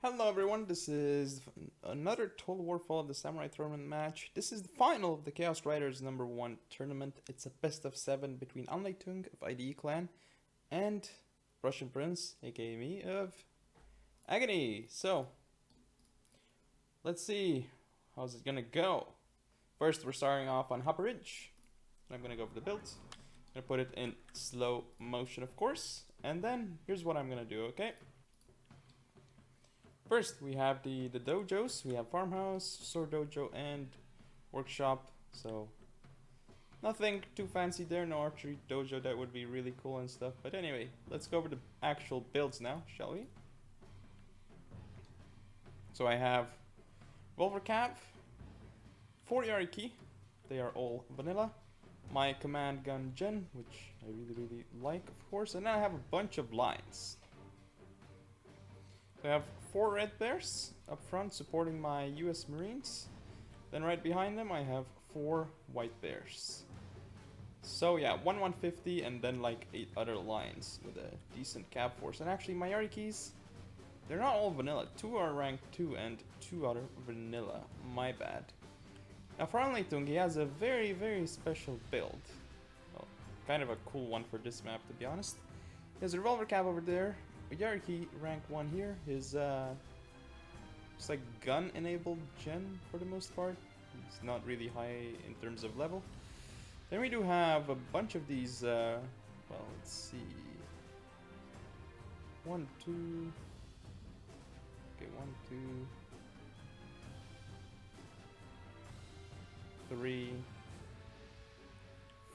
Hello everyone, this is another Total War Fall of the Samurai tournament match. This is the final of the Chaos Riders #1 tournament. It's a best of 7 between Tung of IDE clan and Prussian Prince, aka me, of Agony. So, let's see, how's it gonna go? First we're starting off on Hopper Ridge. I'm gonna go for the build. I'm gonna put it in slow motion of course, and then here's what I'm gonna do, okay? First, we have the dojos. We have farmhouse, sword dojo, and workshop. So, nothing too fancy there. No archery dojo. That would be really cool and stuff. But anyway, let's go over the actual builds now, shall we? So I have revolver cap, 4 Yariki. They are all vanilla. My command gun gen, which I really like, of course. And then I have a bunch of lines. So I have 4 red bears up front supporting my US Marines. Then right behind them I have 4 white bears. So yeah, 150 and then like 8 other lines with a decent cap force. And actually my Yarikis, they're not all vanilla. 2 are rank 2 and 2 are vanilla. My bad. Now for Tung, he has a very special build. Well, kind of a cool one for this map to be honest. He has a revolver cap over there. Yariki rank 1 here, his it's like gun enabled gen for the most part. It's not really high in terms of level. Then we do have a bunch of these well, let's see, 1, 2, okay, 1, 2, 3,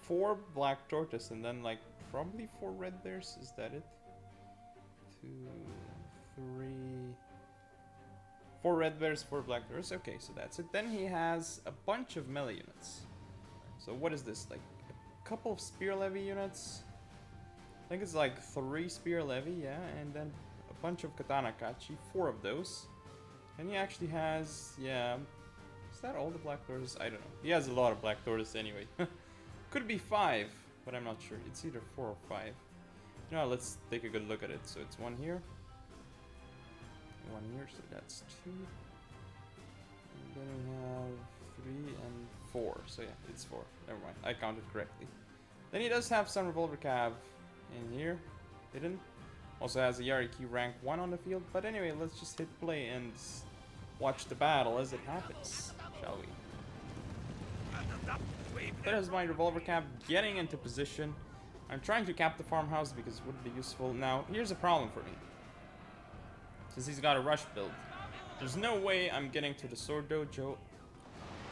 4 black tortoise and then like probably 4 red bears. Is that it? 2, 3, 4 red bears, 4 black bears. Okay, so that's it. Then he has a bunch of melee units. So what is this? Like a couple of spear levy units. I think it's like 3 spear levy, yeah, and then a bunch of katana kachi, 4 of those. And he actually has, yeah, is that all the black tortoise? I don't know. He has a lot of black tortoise anyway. Could be 5, but I'm not sure. It's either 4 or 5. Now let's take a good look at it. So it's 1 here, 1 here, so that's 2. And then we have 3 and 4. So yeah, it's 4. Never mind, I counted correctly. Then he does have some revolver cav in here, hidden. Also has a Yariki rank 1 on the field. But anyway, let's just hit play and watch the battle as it happens, shall we? There's my revolver cap getting into position. I'm trying to cap the farmhouse because it would be useful. Now, here's a problem for me. Since he's got a rush build, there's no way I'm getting to the sword dojo.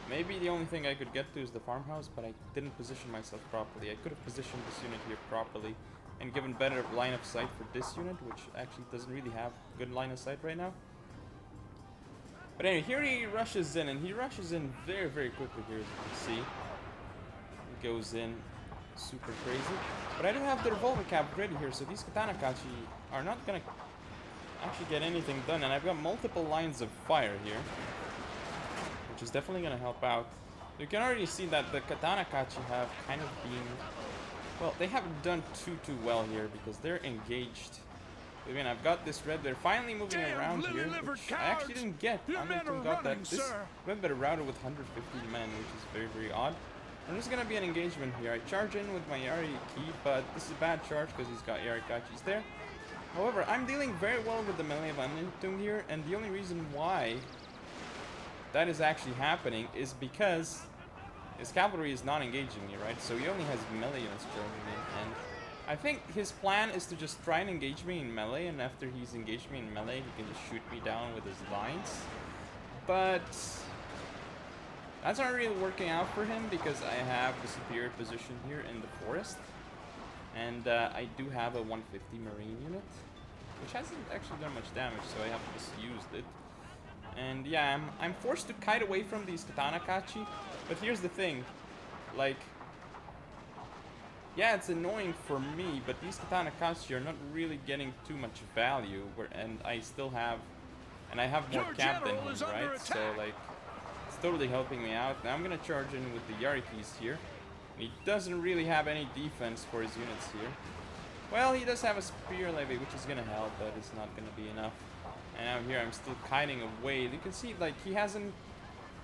Maybe the only thing I could get to is the farmhouse, but I didn't position myself properly. I could have positioned this unit here properly and given better line of sight for this unit, which actually doesn't really have good line of sight right now. But anyway, here he rushes in, and he rushes in very quickly here, as you can see. He goes in super crazy. But I do have the revolver cap ready here, so these katana kachi are not gonna actually get anything done. And I've got multiple lines of fire here, which is definitely gonna help out. You can already see that the katana kachi have kind of been, well, they haven't done too well here because they're engaged. I mean, I've got this red bear finally moving around here, which I actually didn't get. I don't got that. This red bear routed with 150 men, which is very odd. There's gonna be an engagement here. I charge in with my Yariki, but this is a bad charge because he's got Yarikachis there. However, I'm dealing very well with the melee of Tung here, and the only reason why that is actually happening is because his cavalry is not engaging me, right? So he only has melee units charging me, and I think his plan is to just try and engage me in melee, and after he's engaged me in melee, he can just shoot me down with his lines. But that's not really working out for him because I have the superior position here in the forest. And I do have a 150 marine unit, which hasn't actually done much damage, so I have just used it. And yeah, I'm forced to kite away from these katana kachi, but here's the thing, like, yeah, it's annoying for me, but these katana kachi are not really getting too much value, and I still have, and I have more cap than him, right? So like, it's totally helping me out. Now I'm gonna charge in with the Yarikis here. He doesn't really have any defense for his units here. Well, he does have a spear levy, which is gonna help, but it's not gonna be enough. And now here I'm still kiting away. You can see, like, he hasn't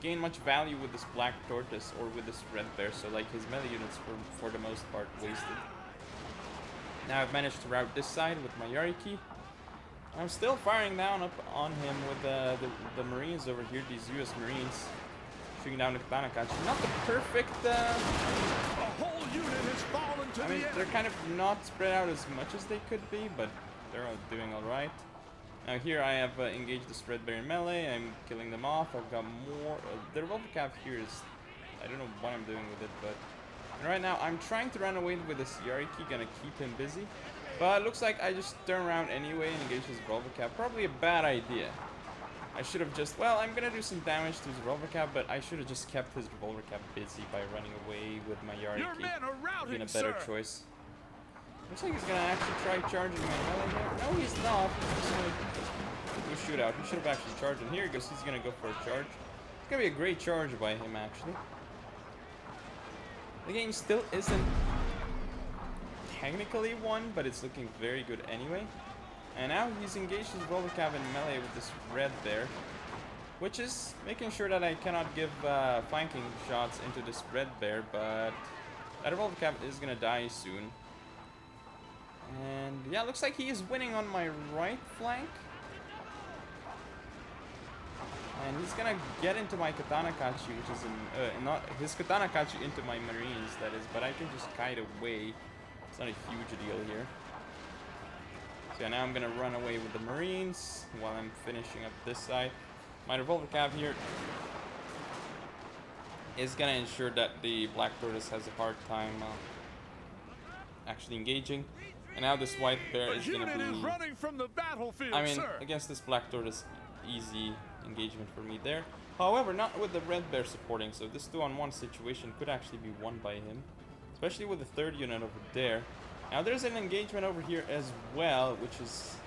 gained much value with this black tortoise or with this red bear, so like his melee units were for the most part wasted. Now I've managed to route this side with my Yariki. I'm still firing down up on him with the Marines over here, these US Marines. Shooting down the Katana Kachi. Not the perfect... A whole unit has fallen to I mean, the they're kind of not spread out as much as they could be, but they're all doing alright. Now here I have engaged the spread bear in melee. I'm killing them off. I've got more... the revolver cap here is... I don't know what I'm doing with it, but... And right now I'm trying to run away with this Yariki, gonna keep him busy. But it looks like I just turn around anyway and engage his revolver cap. Probably a bad idea. I should have just... Well, I'm gonna do some damage to his revolver cap, but I should have just kept his revolver cap busy by running away with my Yariki. Your men are routing, been a better choice. Looks like he's gonna actually try charging my melee here. No, he's not. He's just gonna go shoot out. He should have actually charged, and here he goes. He's gonna go for a charge. It's gonna be a great charge by him, actually. The game still isn't technically won, but it's looking very good anyway. And now he's engaged his revolver cap in melee with this red bear, which is making sure that I cannot give flanking shots into this red bear, but that revolver cap is gonna die soon. And yeah, looks like he is winning on my right flank. And he's gonna get into my Katana Kachi, which is not his Katana Kachi into my Marines, that is, but I can just kite away. It's not a huge deal here. So yeah, now I'm gonna run away with the Marines while I'm finishing up this side. My revolver cap here is gonna ensure that the Black Tortoise has a hard time actually engaging. And now this white bear is gonna be... running from the battlefield, I mean, sir. against this Black Tortoise, easy engagement for me there. However, not with the red bear supporting, so this 2-on-1 situation could actually be won by him. Especially with the third unit over there. Now there's an engagement over here as well, which is...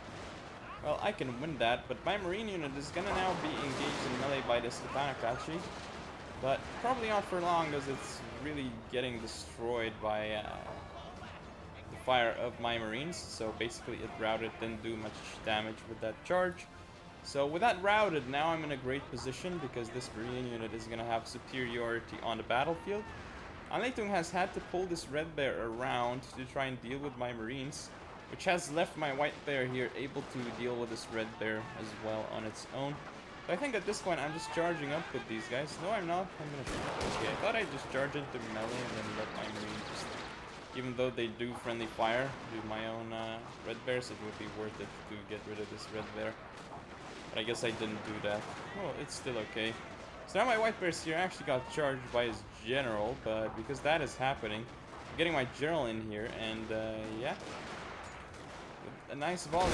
Well, I can win that, but my Marine unit is gonna now be engaged in melee by this Katana Kachi. But probably not for long, because it's really getting destroyed by the fire of my Marines. So basically it routed, didn't do much damage with that charge. So with that routed, now I'm in a great position because this Marine unit is going to have superiority on the battlefield. Tung has had to pull this red bear around to try and deal with my Marines, which has left my white bear here able to deal with this red bear as well on its own. So I think at this point I'm just charging up with these guys. No, I'm not. I'm going to shoot. Okay, I thought I'd just charge into melee and then let my Marines just... Even though they do friendly fire to my own red bears, it would be worth it to get rid of this red bear. But I guess I didn't do that. Well, it's still okay. So now my white bears here actually got charged by his general, but because that is happening, I'm getting my general in here, and yeah. A nice volley.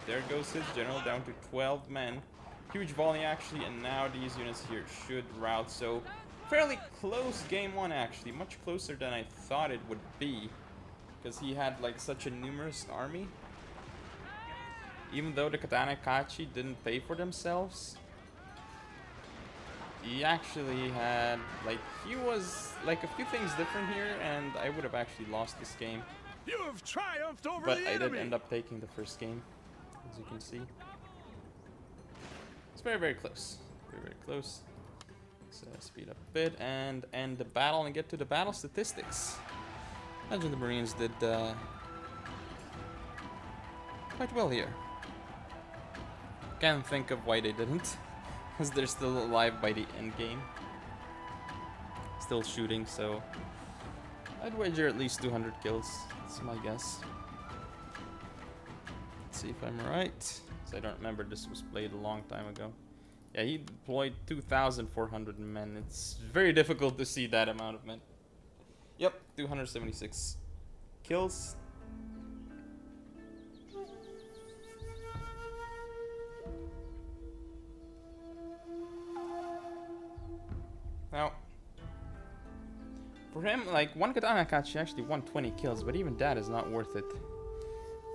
There goes his general down to 12 men. Huge volley actually, and now these units here should rout. So fairly close game one actually, much closer than I thought it would be, because he had like such a numerous army. Even though the Katana Kachi didn't pay for themselves, he actually had like, he was like a few things different here, and I would have actually lost this game. You have triumphed over but the I enemy. did end up taking the first game, as you can see. It's very, very close. Very, very close. Let's speed up a bit and end the battle and get to the battle statistics. Imagine the Marines did quite well here. Can't think of why they didn't, because they're still alive by the end game. Still shooting, so I'd wager at least 200 kills. That's my guess. Let's see if I'm right, because I don't remember this was played a long time ago. Yeah, he deployed 2,400 men. It's very difficult to see that amount of men. Yep, 276 kills. Now, for him, like, one Katana Kachi actually won 20 kills, but even that is not worth it.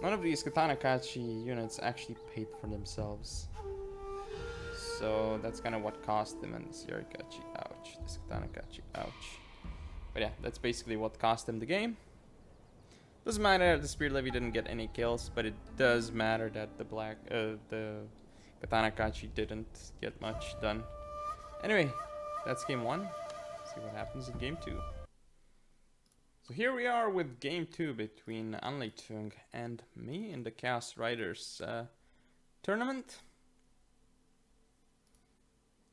None of these Katana Kachi units actually paid for themselves. So that's kind of what cost them, and this Yarikachi, ouch. This Katana Kachi, ouch. But yeah, that's basically what cost them the game. Doesn't matter that the Spirit Levy didn't get any kills, but it does matter that the But Tanakachi didn't get much done. Anyway, that's game 1. Let's see what happens in game 2. So here we are with game 2 between Tung and me in the Chaos Riders tournament.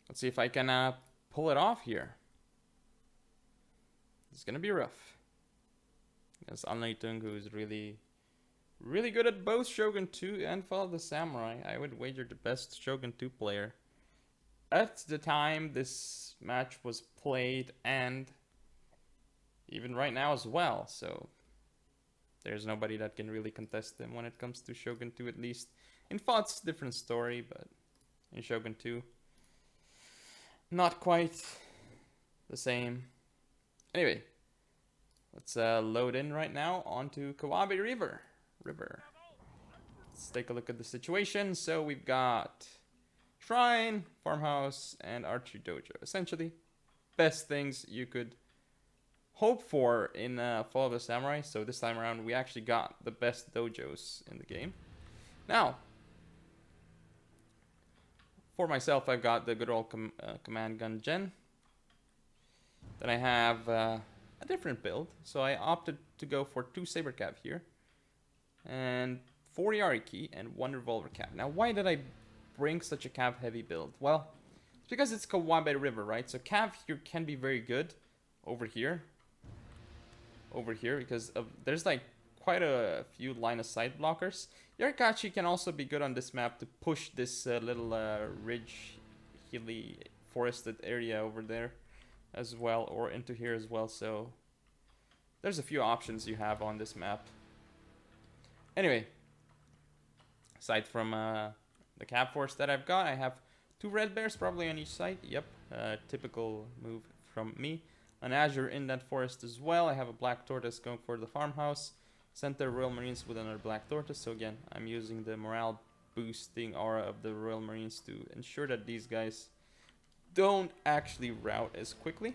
Let's see if I can pull it off here. It's gonna be rough. Because Tung, who is really good at both Shogun 2 and Fall of the Samurai. I would wager the best Shogun 2 player at the time this match was played, and even right now as well. So there's nobody that can really contest him when it comes to Shogun 2, at least. In Fall, it's a different story, but in Shogun 2, not quite the same. Anyway, let's load in right now onto Kawabe River. Let's take a look at the situation. So we've got Shrine, Farmhouse, and Archery Dojo. Essentially, best things you could hope for in Fall of the Samurai. So this time around, we actually got the best dojos in the game. Now, for myself, I've got the good old Command Gun Gen. Then I have a different build. So I opted to go for 2 Saber Cav here, and 4 Yariki and 1 Revolver Cav. Now, why did I bring such a Cav heavy build? Well, it's because it's Kawabe River, right? So Cav here can be very good over here, because there's like quite a few line of sight blockers. Yarikachi can also be good on this map to push this little ridge, hilly, forested area over there as well, or into here as well. So there's a few options you have on this map. Anyway, aside from the Cav force that I've got, I have 2 Red Bears probably on each side. Yep, typical move from me. An Azure in that forest as well. I have a Black Tortoise going for the farmhouse. Center Royal Marines with another Black Tortoise. So again, I'm using the morale boosting aura of the Royal Marines to ensure that these guys don't actually rout as quickly.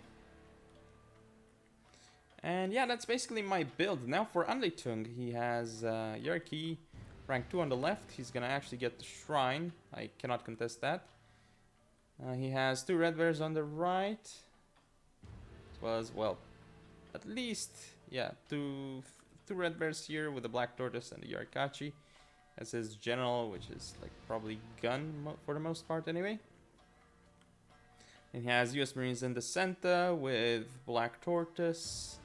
And yeah, that's basically my build. Now for Tung, he has Yariki, rank 2 on the left. He's gonna actually get the Shrine. I cannot contest that. He has 2 Red Bears on the right. As well as, well, at least, yeah, two Red Bears here with the Black Tortoise and the Yarikachi as his general, which is like probably gun for the most part anyway. And he has US Marines in the center with Black Tortoise.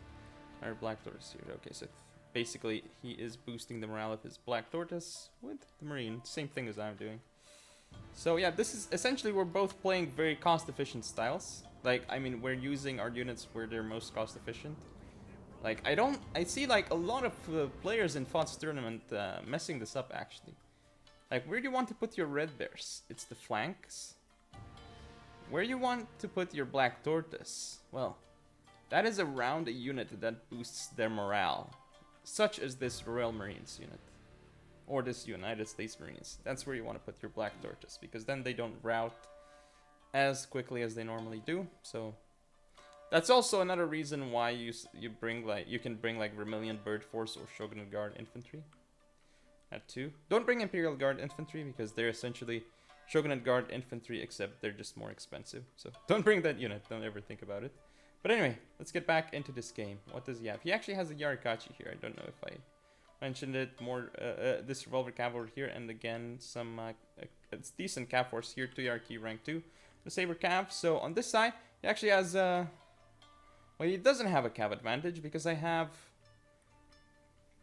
Or Black Tortoise here. Okay, so basically he is boosting the morale of his Black Tortoise with the Marine. Same thing as I'm doing. So yeah, this is essentially, we're both playing very cost efficient styles. Like, I mean, we're using our units where they're most cost efficient. Like, I see like a lot of players in FOTS tournament messing this up actually. Like, where do you want to put your Red Bears? It's the flanks. Where you want to put your Black Tortoise? Well, that is around a unit that boosts their morale, such as this Royal Marines unit, or this United States Marines. That's where you want to put your Black Tortoise, because then they don't rout as quickly as they normally do. So that's also another reason why you can bring like Vermilion Bird Force or Shogunate Guard Infantry at 2. Don't bring Imperial Guard Infantry because they're essentially Shogunate Guard Infantry, except they're just more expensive. So don't bring that unit. Don't ever think about it. But anyway, let's get back into this game. What does he have? He actually has a Yarikachi here. I don't know if I mentioned it more. This Revolver Cav over here, and again some it's decent Cav force here. 2 Yariki rank 2. The Saber Cav. So on this side, he actually has well, he doesn't have a Cav advantage because I have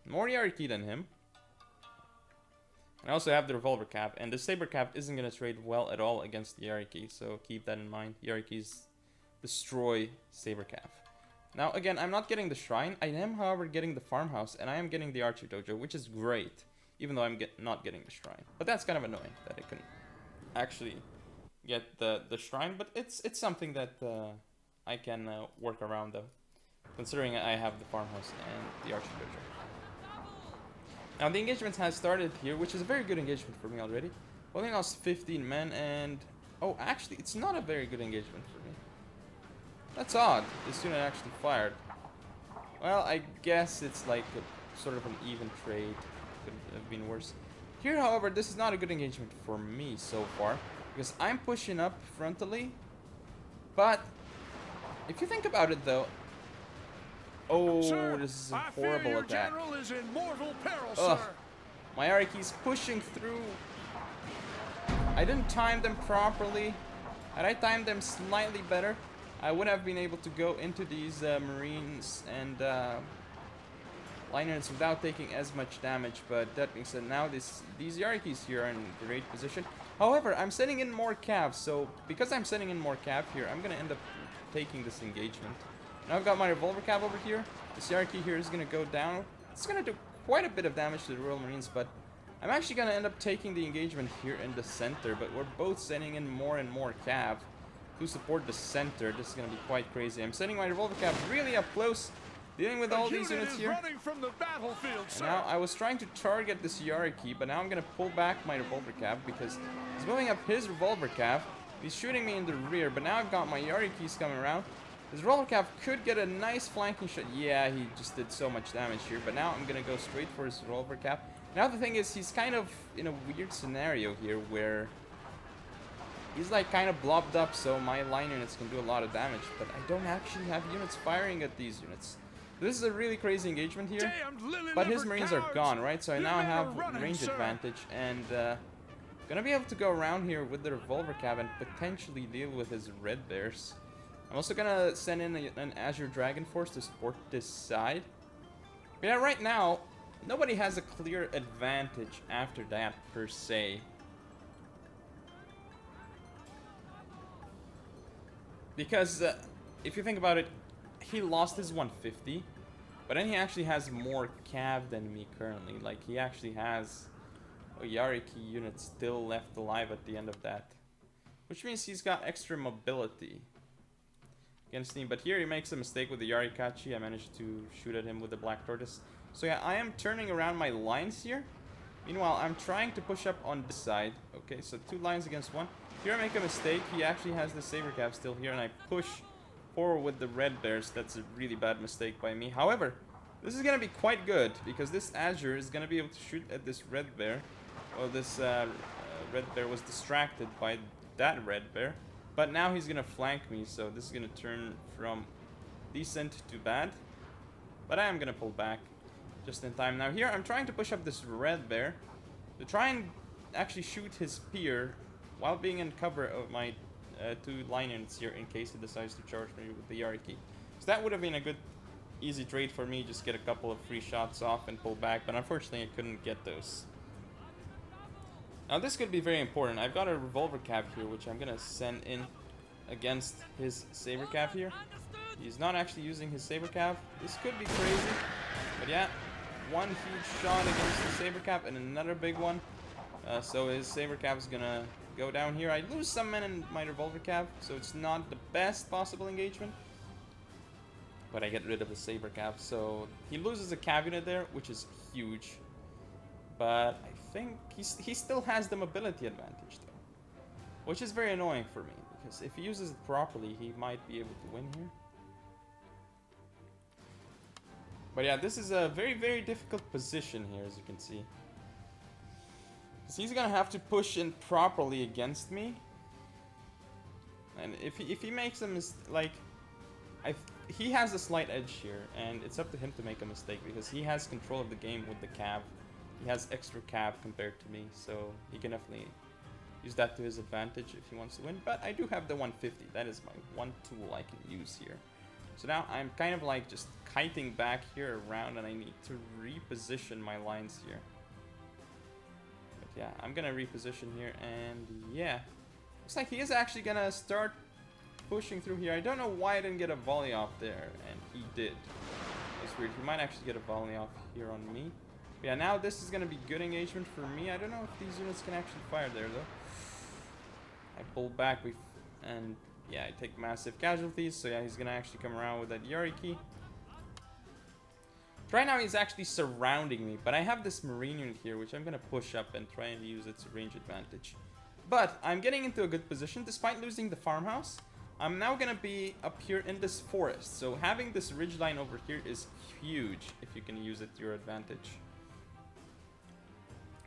more Yariki than him. I also have the Revolver Cav, and the Saber Cav isn't gonna trade well at all against the Yariki. So keep that in mind. Yariki's destroy Saber Cav. Now again, I'm not getting the Shrine. I am, however, getting the Farmhouse, and I am getting the Archery Dojo, which is great, even though I'm not getting the Shrine. But that's kind of annoying that I can actually get the Shrine, but it's something that I can work around though, considering I have the Farmhouse and the Archery Dojo. Now the engagement has started here, which is a very good engagement for me already. Well, I lost 15 men, and oh, actually, it's not a very good engagement for me. That's odd. This unit actually fired. Well, I guess it's like a sort of an even trade. Could have been worse. Here, however, this is not a good engagement for me so far, because I'm pushing up frontally. But if you think about it, though, oh, Sir, this is a I fear horrible your attack. general is in mortal peril, Ugh. sir. My Ariki's pushing through. I didn't time them properly. Had I timed them slightly better, I would have been able to go into these Marines and liners without taking as much damage. But that being said, now these Yarikis here are in great position. However, I'm sending in more cav, so because I'm sending in more cav here, I'm gonna end up taking this engagement. Now I've got my revolver cav over here. This Yariki here is gonna go down. It's gonna do quite a bit of damage to the Royal Marines, but I'm actually gonna end up taking the engagement here in the center. But we're both sending in more and more cav to support the center. This is gonna be quite crazy. I'm sending my revolver cav really up close, dealing with all these units here. Running from the battlefield, And now I was trying to target this Yariki, but now I'm gonna pull back my revolver cav because he's moving up his revolver cav. He's shooting me in the rear, but now I've got my Yarikis coming around. His revolver cav could get a nice flanking shot. Yeah, he just did so much damage here, but now I'm gonna go straight for his revolver cav. Now the thing is, he's kind of in a weird scenario here where he's like kind of blobbed up, so my line units can do a lot of damage, but I don't actually have units firing at these units. This is a really crazy engagement here, but his Marines are gone, right? So I now have range advantage, and gonna be able to go around here with the revolver cav and potentially deal with his red bears. I'm also gonna send in an Azure Dragon Force to support this side. But yeah, right now, nobody has a clear advantage after that, per se. Because, if you think about it, he lost his 150, but then he actually has more cav than me currently. Like, he actually has a Yariki unit still left alive at the end of that. Which means he's got extra mobility against me. But here he makes a mistake with the Yarikachi. I managed to shoot at him with the Black Tortoise. So yeah, I am turning around my lines here. Meanwhile, I'm trying to push up on this side. Okay, so 2 lines against 1. Here I make a mistake. He actually has the Saber Cav still here, and I push forward with the Red Bears. That's a really bad mistake by me. However, this is going to be quite good, because this Azure is going to be able to shoot at this Red Bear. Well, this Red Bear was distracted by that Red Bear. But now he's going to flank me, so this is going to turn from decent to bad. But I am going to pull back just in time. Now here, I'm trying to push up this Red Bear to try and actually shoot his spear while being in cover of my 2 line units here in case he decides to charge me with the Yariki. So that would have been a good, easy trade for me. Just get a couple of free shots off and pull back. But unfortunately, I couldn't get those. Now this could be very important. I've got a revolver cav here, which I'm gonna send in against his saber cav here. He's not actually using his saber cav. This could be crazy, but yeah, one huge shot against the saber cav and another big one. So his saber cav is gonna go down here. I lose some men in my revolver cav, so it's not the best possible engagement. But I get rid of the saber cav, so he loses a cav unit there, which is huge. But I think he still has the mobility advantage though, which is very annoying for me, because if he uses it properly, he might be able to win here. But yeah, this is a very, very difficult position here, as you can see. Because he's gonna have to push in properly against me. And if he makes a mistake, he has a slight edge here, and it's up to him to make a mistake, because he has control of the game with the cav. He has extra cav compared to me, so he can definitely use that to his advantage if he wants to win. But I do have the 150. That is my one tool I can use here. So now I'm kind of like just kiting back here around, and I need to reposition my lines here. But yeah, I'm gonna reposition here, and yeah, looks like he is actually gonna start pushing through here. I don't know why I didn't get a volley off there, and he did. It's weird. He might actually get a volley off here on me. But yeah, now this is gonna be good engagement for me. I don't know if these units can actually fire there though. I pull back and yeah, I take massive casualties. So yeah, he's gonna actually come around with that Yariki. Right now he's actually surrounding me, but I have this Marine unit here, which I'm gonna push up and try and use its range advantage. But I'm getting into a good position despite losing the farmhouse. I'm now gonna be up here in this forest, so having this ridge line over here is huge if you can use it to your advantage.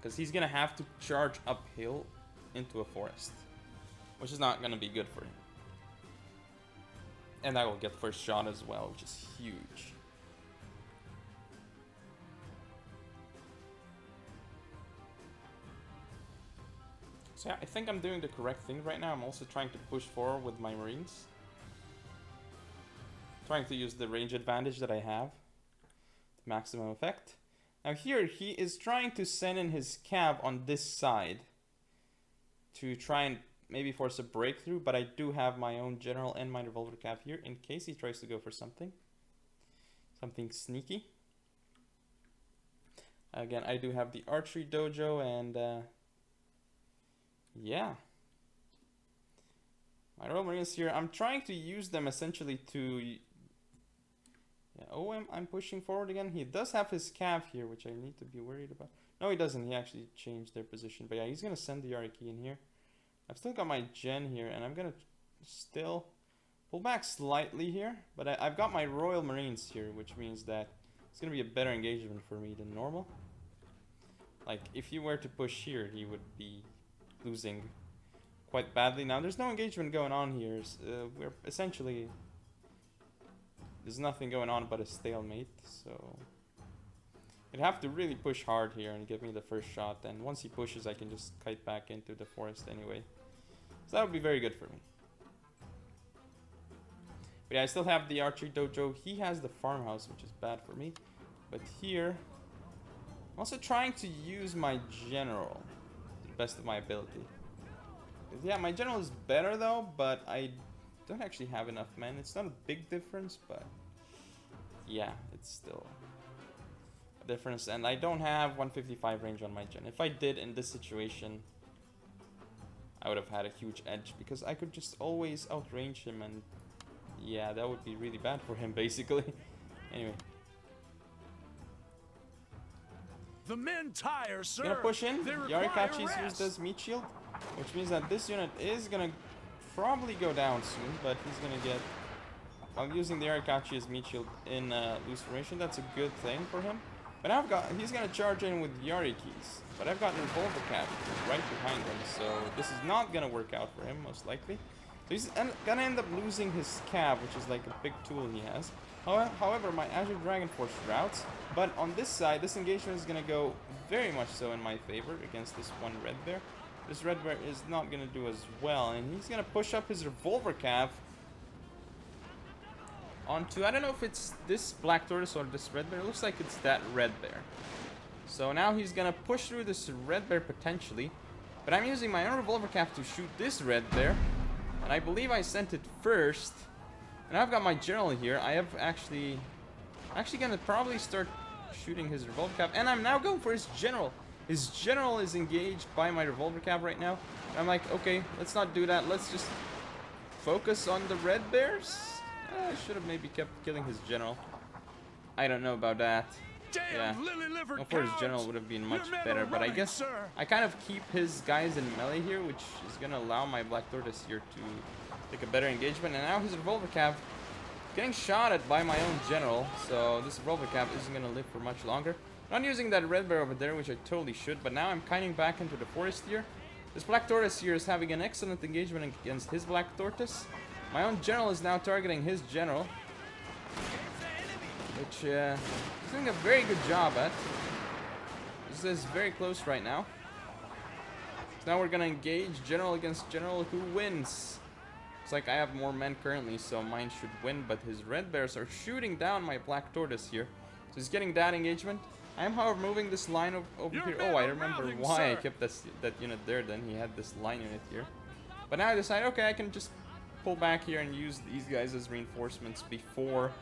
because he's gonna have to charge uphill into a forest, which is not gonna be good for him. And I will get first shot as well, which is huge. So yeah, I think I'm doing the correct thing right now. I'm also trying to push forward with my Marines. Trying to use the range advantage that I have to maximum effect. Now here, he is trying to send in his cav on this side to try and maybe force a breakthrough, but I do have my own general and my revolver cav here in case he tries to go for something sneaky. Again, I do have the archery dojo, and yeah, my Royal Marines here, I'm trying to use them essentially to... Yeah, oh, I'm pushing forward again. He does have his cav here, which I need to be worried about. No, he doesn't. He actually changed their position. But yeah, he's going to send the Yariki in here. I've still got my gen here, and I'm going to still pull back slightly here. But I've got my Royal Marines here, which means that it's going to be a better engagement for me than normal. Like, if he were to push here, he would be losing quite badly. Now, there's no engagement going on here. We're essentially... There's nothing going on but a stalemate, so... You'd have to really push hard here and give me the first shot, and once he pushes, I can just kite back into the forest anyway. So that would be very good for me. But yeah, I still have the archery dojo. He has the farmhouse, which is bad for me. But here... I'm also trying to use my general to the best of my ability. Yeah, my general is better though, but I don't actually have enough men. It's not a big difference, but yeah, it's still a difference. And I don't have 155 range on my gen. If I did in this situation, I would have had a huge edge because I could just always outrange him, and yeah, that would be really bad for him basically. Anyway. The men tire, sir. Gonna push in. Yarikachi's used this meat shield, which means that this unit is gonna probably go down soon, but he's gonna get... I'm using the Yarikachi as meat shield in loose formation. That's a good thing for him. But now he's gonna charge in with Yarikis, but I've got the revolver cap right behind him, so this is not gonna work out for him most likely. So he's gonna end up losing his cav, which is like a big tool he has. However, my Azure Dragon Force routes, but on this side, this engagement is going to go very much so in my favor against this one red bear. This red bear is not going to do as well, and he's going to push up his revolver cav onto, I don't know if it's this black tortoise or this red bear. It looks like it's that red bear. So now he's going to push through this red bear potentially, but I'm using my own revolver cav to shoot this red bear, and I believe I sent it first. And I've got my general here. I have actually gonna probably start shooting his revolver cap, and I'm now going for his general. His general is engaged by my revolver cap right now. And I'm like, okay, let's not do that. Let's just focus on the red bears. I should have maybe kept killing his general. I don't know about that. Yeah, going for his general would have been much better, but I guess I kind of keep his guys in melee here, which is gonna allow my black tortoise here to take a better engagement. And now his revolver cav getting shot at by my own general, so this revolver cav isn't going to live for much longer. I'm not using that red bear over there, which I totally should, but now I'm kiting back into the forest here. This black tortoise here is having an excellent engagement against his black tortoise. My own general is now targeting his general, which he's doing a very good job at. This is very close right now. So now we're going to engage general against general. Who wins? It's like I have more men currently, so mine should win, but his red bears are shooting down my black tortoise here. So he's getting that engagement. I am, however, moving this line over here. Oh, I remember why I kept that unit there then. He had this line unit here. But now I decide, okay, I can just pull back here and use these guys as reinforcements before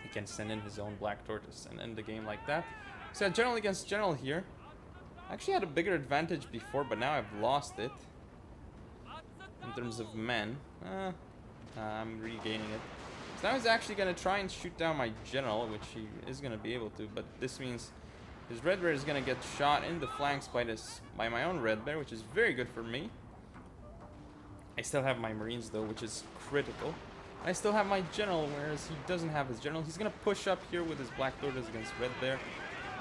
he can send in his own black tortoise and end the game like that. So general against general here. I actually had a bigger advantage before, but now I've lost it. In terms of men, I'm regaining it. So now he's actually going to try and shoot down my general, which he is going to be able to, but this means his red bear is going to get shot in the flanks by my own red bear, which is very good for me. I still have my Marines though, which is critical. I still have my general, whereas he doesn't have his general. He's going to push up here with his black tortoise against red bear.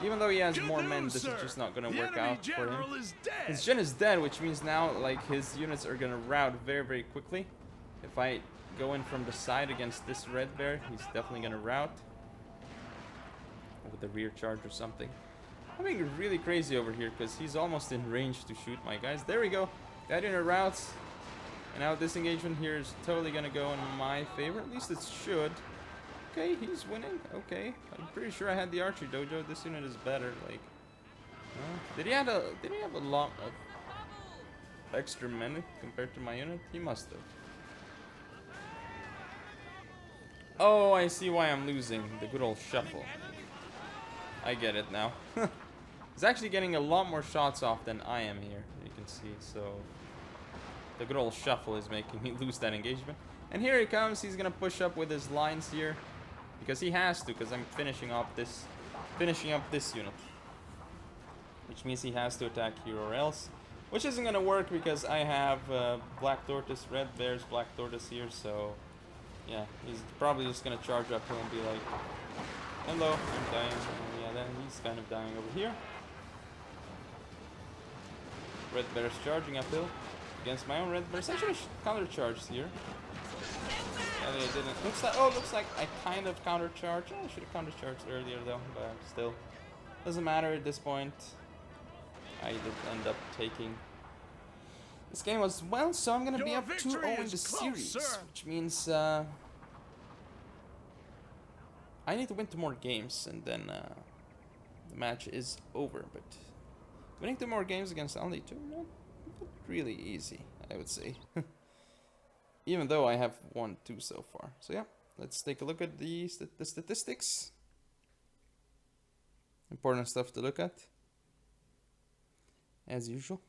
Even though he has Good more men, news, this sir. is just not gonna The work enemy out for him. general is dead. His gen is dead, which means now, like, his units are gonna rout very, very quickly. If I go in from the side against this red bear, he's definitely gonna rout. With a rear charge or something. I'm being really crazy over here because he's almost in range to shoot my guys. There we go. That unit routes. And now this engagement here is totally gonna go in my favor. At least it should. Okay, he's winning. Okay, I'm pretty sure I had the archery dojo. This unit is better. Like, did he have a lot of extra men compared to my unit? He must have. Oh, I see why I'm losing. The good old shuffle. I get it now. He's actually getting a lot more shots off than I am here. You can see. So the good old shuffle is making me lose that engagement. And here he comes. He's gonna push up with his lines here. Because he has to, because I'm finishing up this unit. Which means he has to attack here or else. Which isn't gonna work because I have black tortoise, red bears, black tortoise here, so yeah, he's probably just gonna charge uphill and be like, hello, I'm dying. And yeah, then he's kind of dying over here. Red bears charging uphill against my own red bears. I should have counter-charged here. Yeah, they didn't. Looks like I kind of counter-charged. I should have counter-charged earlier though, but still. Doesn't matter at this point. I did end up taking this game as well, so I'm gonna be up 2-0 in the series. Which means I need to win 2 more games and then the match is over. But winning 2 more games against only 2, not really easy, I would say. Even though I have won 2 so far. So yeah, let's take a look at the statistics. Important stuff to look at, as usual.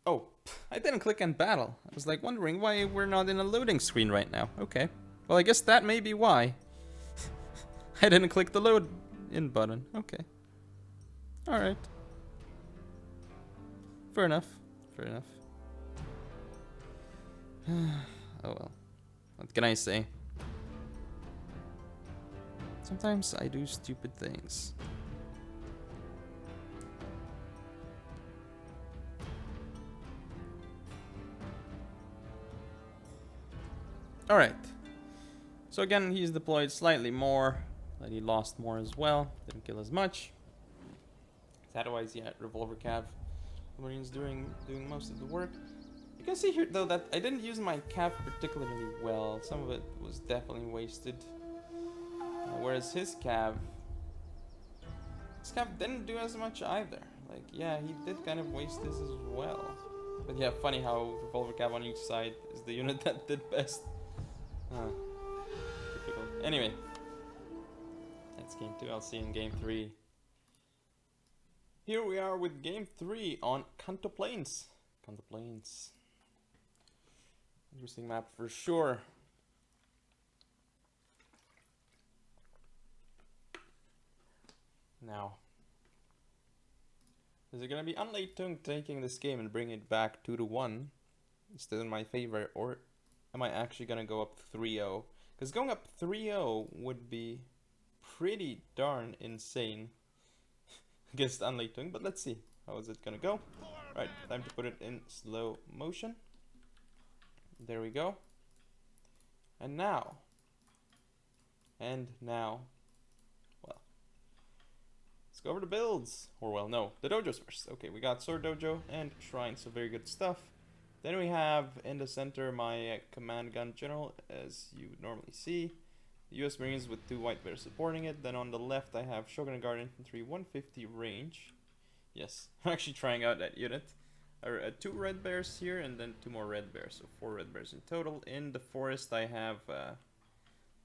Oh, I didn't click on battle. I was like wondering why we're not in a loading screen right now. Okay. Well, I guess that may be why. I didn't click the load in button. Okay. Alright. Fair enough. Fair enough. Oh well. What can I say? Sometimes I do stupid things. Alright. So again, he's deployed slightly more, but he lost more as well. Didn't kill as much. Otherwise, yeah, Revolver Cav. The Marines doing most of the work. You can see here, though, that I didn't use my Cav particularly well. Some of it was definitely wasted. Whereas his Cav didn't do as much either. Like, yeah, he did kind of waste this as well. But yeah, funny how Revolver Cav on each side is the unit that did best. Typical. Anyway, that's game 2. I'll see you in game 3. Here we are with game 3 on Kanto Plains. Kanto Plains. Interesting map for sure. Now, is it gonna be Tung taking this game and bring it back 2-1? Still in my favor, or am I actually gonna go up 3-0? Because going up 3-0 would be pretty darn insane against Tung, but let's see. How is it gonna go? Right, time to put it in slow motion. There we go. And now, well, let's go over the builds. Or well, no, the dojos first. Okay, we got Sword Dojo and Shrine, so very good stuff. Then we have in the center my command gun general, as you would normally see. The US Marines with 2 white bears supporting it. Then on the left I have Shogun Guard Infantry 150 range. Yes, I'm actually trying out that unit. 2 red bears here and then 2 more red bears, so 4 red bears in total. In the forest I have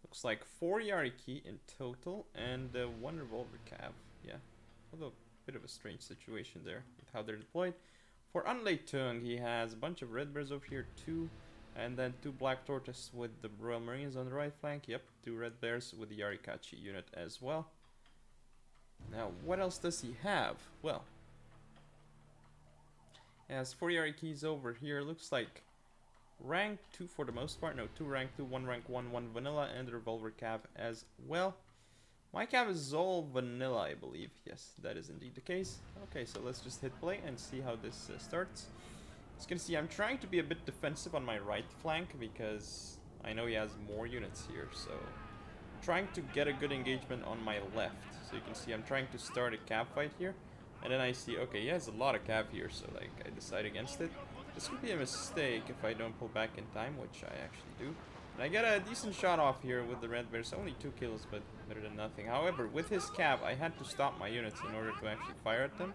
looks like 4 Yariki in total and 1 Revolver Cav. Yeah, although a bit of a strange situation there with how they're deployed. For Tung, he has a bunch of red bears over here too, and then 2 black tortoise with the Royal Marines on the right flank. Yep, 2 red bears with the Yarikachi unit as well. Now, what else does he have? Well, Has 4 Yari keys over here. Looks like rank 2 for the most part. No, 2 rank 2, 1 rank 1, 1 vanilla, and the revolver cav as well. My cav is all vanilla, I believe. Yes, that is indeed the case. Okay, so let's just hit play and see how this starts. As you can see, I'm trying to be a bit defensive on my right flank because I know he has more units here. So I'm trying to get a good engagement on my left. So you can see I'm trying to start a cav fight here. And then I see, okay, he has a lot of cav here, so like I decide against it. This could be a mistake if I don't pull back in time, which I actually do. And I get a decent shot off here with the red bears. Only 2 kills, but better than nothing. However, with his cav, I had to stop my units in order to actually fire at them.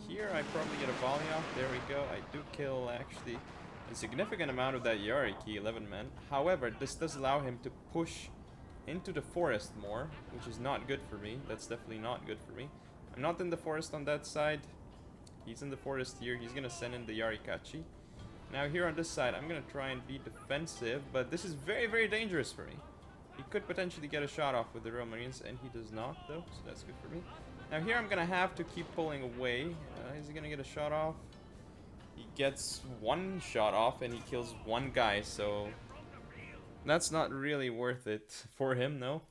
Here, I probably get a volley off. There we go. I do kill, actually, a significant amount of that Yari key, 11 men. However, this does allow him to push into the forest more, which is not good for me. That's definitely not good for me. I'm not in the forest on that side. He's in the forest here. He's gonna send in the Yarikachi. Now here on this side, I'm gonna try and be defensive, but this is very, very dangerous for me. He could potentially get a shot off with the Royal Marines, and he does not, though, so that's good for me. Now here I'm gonna have to keep pulling away. Is he gonna get a shot off? He gets 1 shot off, and he kills 1 guy, so that's not really worth it for him, no.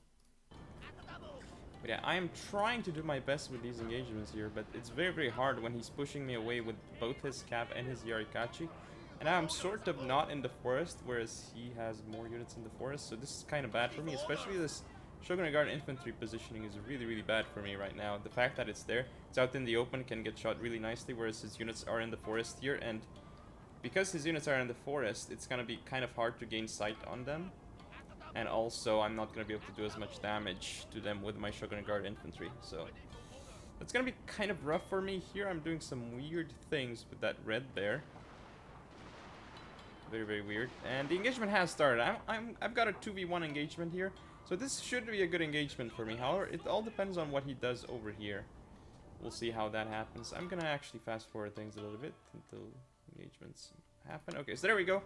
But yeah, I am trying to do my best with these engagements here, but it's very, very hard when he's pushing me away with both his cav and his Yarikachi. And now I'm sort of not in the forest, whereas he has more units in the forest, so this is kind of bad for me, especially this Shogun Guard infantry positioning is really, really bad for me right now. The fact that it's there, it's out in the open, can get shot really nicely, whereas his units are in the forest here, and because his units are in the forest, it's gonna be kind of hard to gain sight on them. And also, I'm not going to be able to do as much damage to them with my Shogun Guard infantry. So, that's going to be kind of rough for me. Here, I'm doing some weird things with that red bear. Very, very weird. And the engagement has started. I've got a 2v1 engagement here. So, this should be a good engagement for me. However, it all depends on what he does over here. We'll see how that happens. I'm going to actually fast forward things a little bit until engagements happen. Okay, so there we go.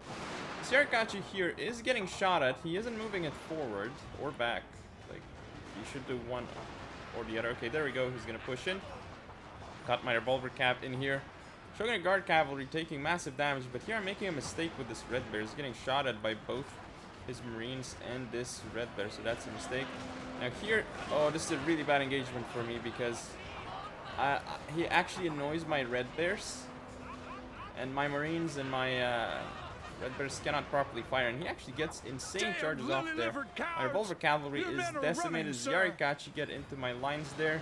This Yarikachi here is getting shot at. He isn't moving it forward or back. Like, he should do one or the other. Okay, there we go. He's gonna push in. Got my revolver cav in here. Shogun Guard cavalry taking massive damage, but here I'm making a mistake with this red bear. He's getting shot at by both his marines and this red bear, so that's a mistake. Now here, oh, this is a really bad engagement for me because he actually annoys my red bears. And my marines and my red bears cannot properly fire, and he actually gets insane charges off there. My revolver cavalry is decimated. His Yarikachi get into my lines there.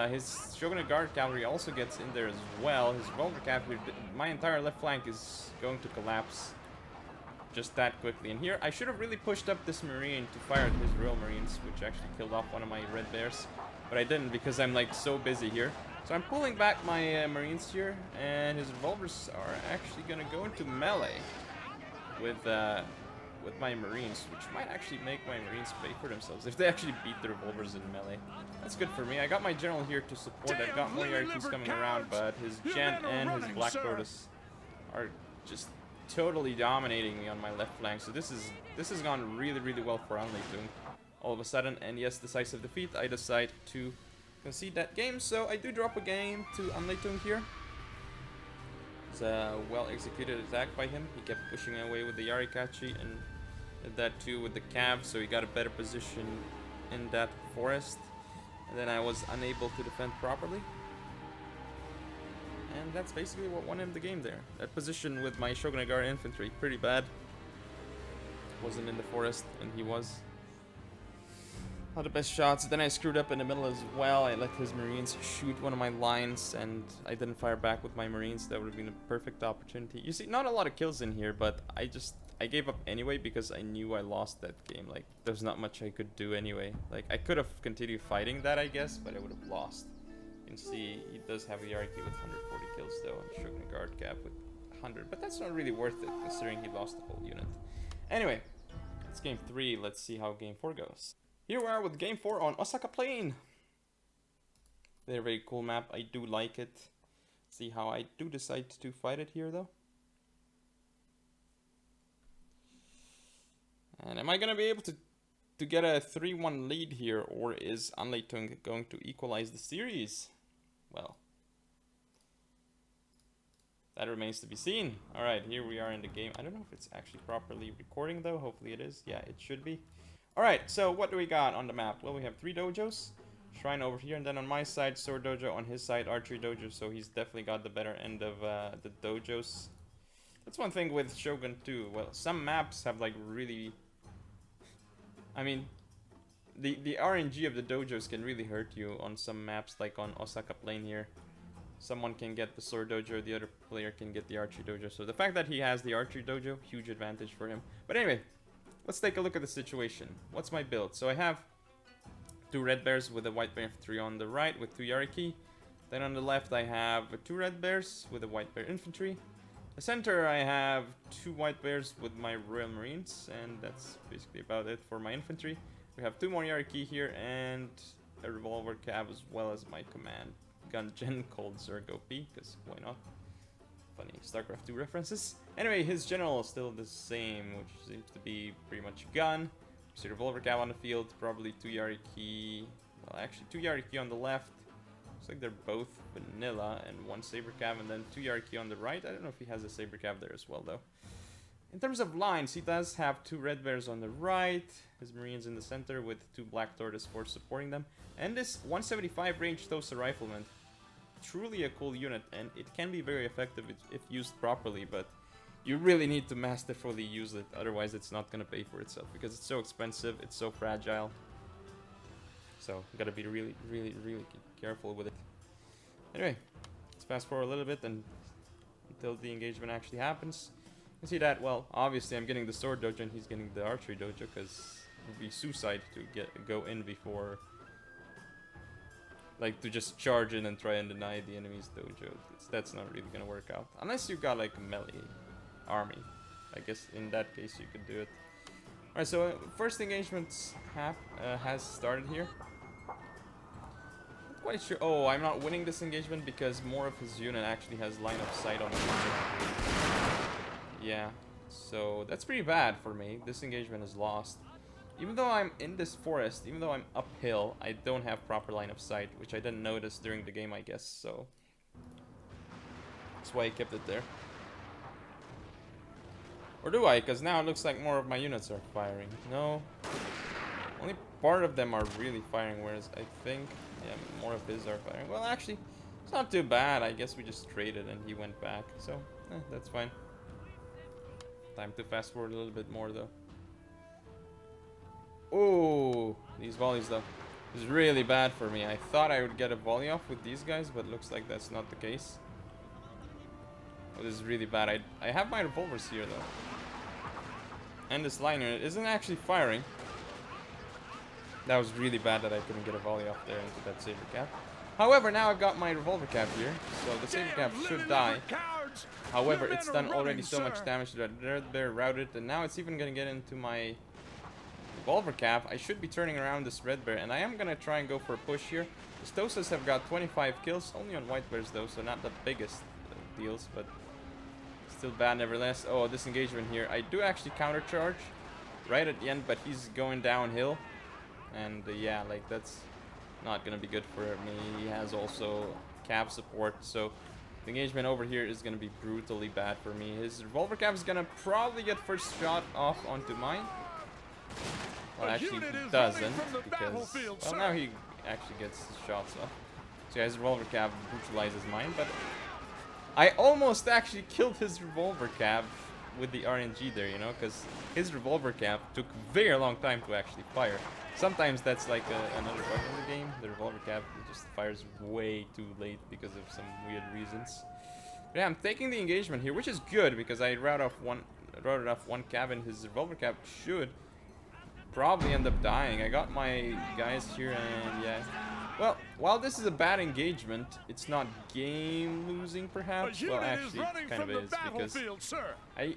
His Shogun Guard cavalry also gets in there as well. His revolver cavalry, my entire left flank is going to collapse just that quickly. And here, I should have really pushed up this marine to fire at his Royal Marines, which actually killed off one of my red bears. But I didn't because I'm like so busy here. So I'm pulling back my marines here, and his revolvers are actually gonna go into melee with my marines, which might actually make my marines pay for themselves if they actually beat the revolvers in melee. That's good for me. I got my general here to support. I've got more Yarikis coming around, but his Gen and his Black Tortoise are just totally dominating me on my left flank. So this has gone really, really well for Tung. All of a sudden, and yes, decisive defeat, I decide to concede that game, so I do drop a game to Tung here. It's a well-executed attack by him. He kept pushing away with the Yarikachi and did that too with the cav, so he got a better position in that forest. And then I was unable to defend properly. And that's basically what won him the game there. That position with my Shogun Guard infantry, pretty bad. Wasn't in the forest, and he was. Not the best shots. Then I screwed up in the middle as well. I let his marines shoot one of my lines, and I didn't fire back with my marines. That would have been a perfect opportunity. You see, not a lot of kills in here, but I gave up anyway because I knew I lost that game. Like, there's not much I could do anyway. Like, I could have continued fighting that, I guess, but I would have lost. You can see he does have a Yariki with 140 kills though, and Shogun Guard Cap with 100, but that's not really worth it considering he lost the whole unit. Anyway, it's game 3. Let's see how game 4 goes. Here we are with game 4 on Osaka Plain. Very, very cool map. I do like it. See how I do decide to fight it here though. And am I gonna be able to get a 3-1 lead here, or is Tung going to equalize the series? Well, That remains to be seen. Alright, here we are in the game. I don't know if it's actually properly recording though. Hopefully it is. Yeah, it should be. Alright, so what do we got on the map? Well, we have 3 dojos. Shrine over here, and then on my side, sword dojo. On his side, archery dojo. So he's definitely got the better end of the dojos. That's one thing with Shogun too. Well, some maps have like really... I mean, the RNG of the dojos can really hurt you on some maps, like on Osaka Plain here. Someone can get the sword dojo, the other player can get the archery dojo. So the fact that he has the archery dojo, huge advantage for him. But anyway, let's take a look at the situation. What's my build? So I have 2 red bears with a white bear infantry on the right with 2 Yariki. Then on the left I have 2 red bears with a white bear infantry. The center I have 2 white bears with my Royal Marines, and that's basically about it for my infantry. We have 2 more Yariki here and a revolver cav as well as my command gun gen called Zergo P, because why not? Funny StarCraft 2 references. Anyway, his general is still the same, which seems to be pretty much gun. See revolver cav on the field, probably 2 Yariki. Well, actually 2 Yariki on the left. Looks like they're both vanilla, and 1 saber cav, and then 2 Yariki on the right. I don't know if he has a saber cav there as well, though. In terms of lines, he does have 2 red bears on the right, his marines in the center with 2 black tortoise force supporting them, and this 175 range Tosa rifleman. Truly a cool unit, and it can be very effective if used properly, but you really need to masterfully use it, otherwise it's not going to pay for itself, because it's so expensive, it's so fragile. So, you gotta be really, really, really careful with it. Anyway, let's fast forward a little bit and until the engagement actually happens. You can see that, well, obviously I'm getting the sword dojo and he's getting the archery dojo, because it would be suicide to go in before... Like, to just charge in and try and deny the enemy's dojo. That's not really gonna work out. Unless you got, like, a melee army. I guess in that case you could do it. Alright, so first engagement has started here. Not quite sure. Oh, I'm not winning this engagement because more of his unit actually has line of sight on me. Yeah, so that's pretty bad for me. This engagement is lost. Even though I'm in this forest, even though I'm uphill, I don't have proper line of sight, which I didn't notice during the game, I guess, so... That's why I kept it there. Or do I? Because now it looks like more of my units are firing. No. Only part of them are really firing, whereas I think... Yeah, more of his are firing. Well, actually, it's not too bad. I guess we just traded and he went back, so... that's fine. Time to fast forward a little bit more, though. Oh, these volleys though. This is really bad for me. I thought I would get a volley off with these guys, but looks like that's not the case. Oh, this is really bad. I have my revolvers here though. And this line unit isn't actually firing. That was really bad that I couldn't get a volley off there into that saber cap. However, now I've got my revolver cap here, so the saber cap should die. However, it's done already so much damage that they're routed, and now it's even gonna get into my revolver cap. I should be turning around this red bear, and I am gonna try and go for a push here. The Stosas have got 25 kills, only on white bears though, so not the biggest deals, but still bad nevertheless. Oh, this engagement here, I do actually counter charge right at the end, but he's going downhill, and yeah, like that's not gonna be good for me. He has also cav support, so the engagement over here is gonna be brutally bad for me. His revolver cap is gonna probably get first shot off onto mine. Well, actually he doesn't, because, well, now he actually gets his shots off. So yeah, his revolver cav brutalizes mine, but I almost actually killed his revolver cav with the RNG there, you know, because his revolver cav took very long time to actually fire. Sometimes that's like another bug in the game. The revolver cav just fires way too late because of some weird reasons. But yeah, I'm taking the engagement here, which is good because I routed off one cav, and his revolver cav should probably end up dying. I got my guys here, and yeah. Well, while this is a bad engagement, it's not game losing perhaps. Well, actually, it kind of is, because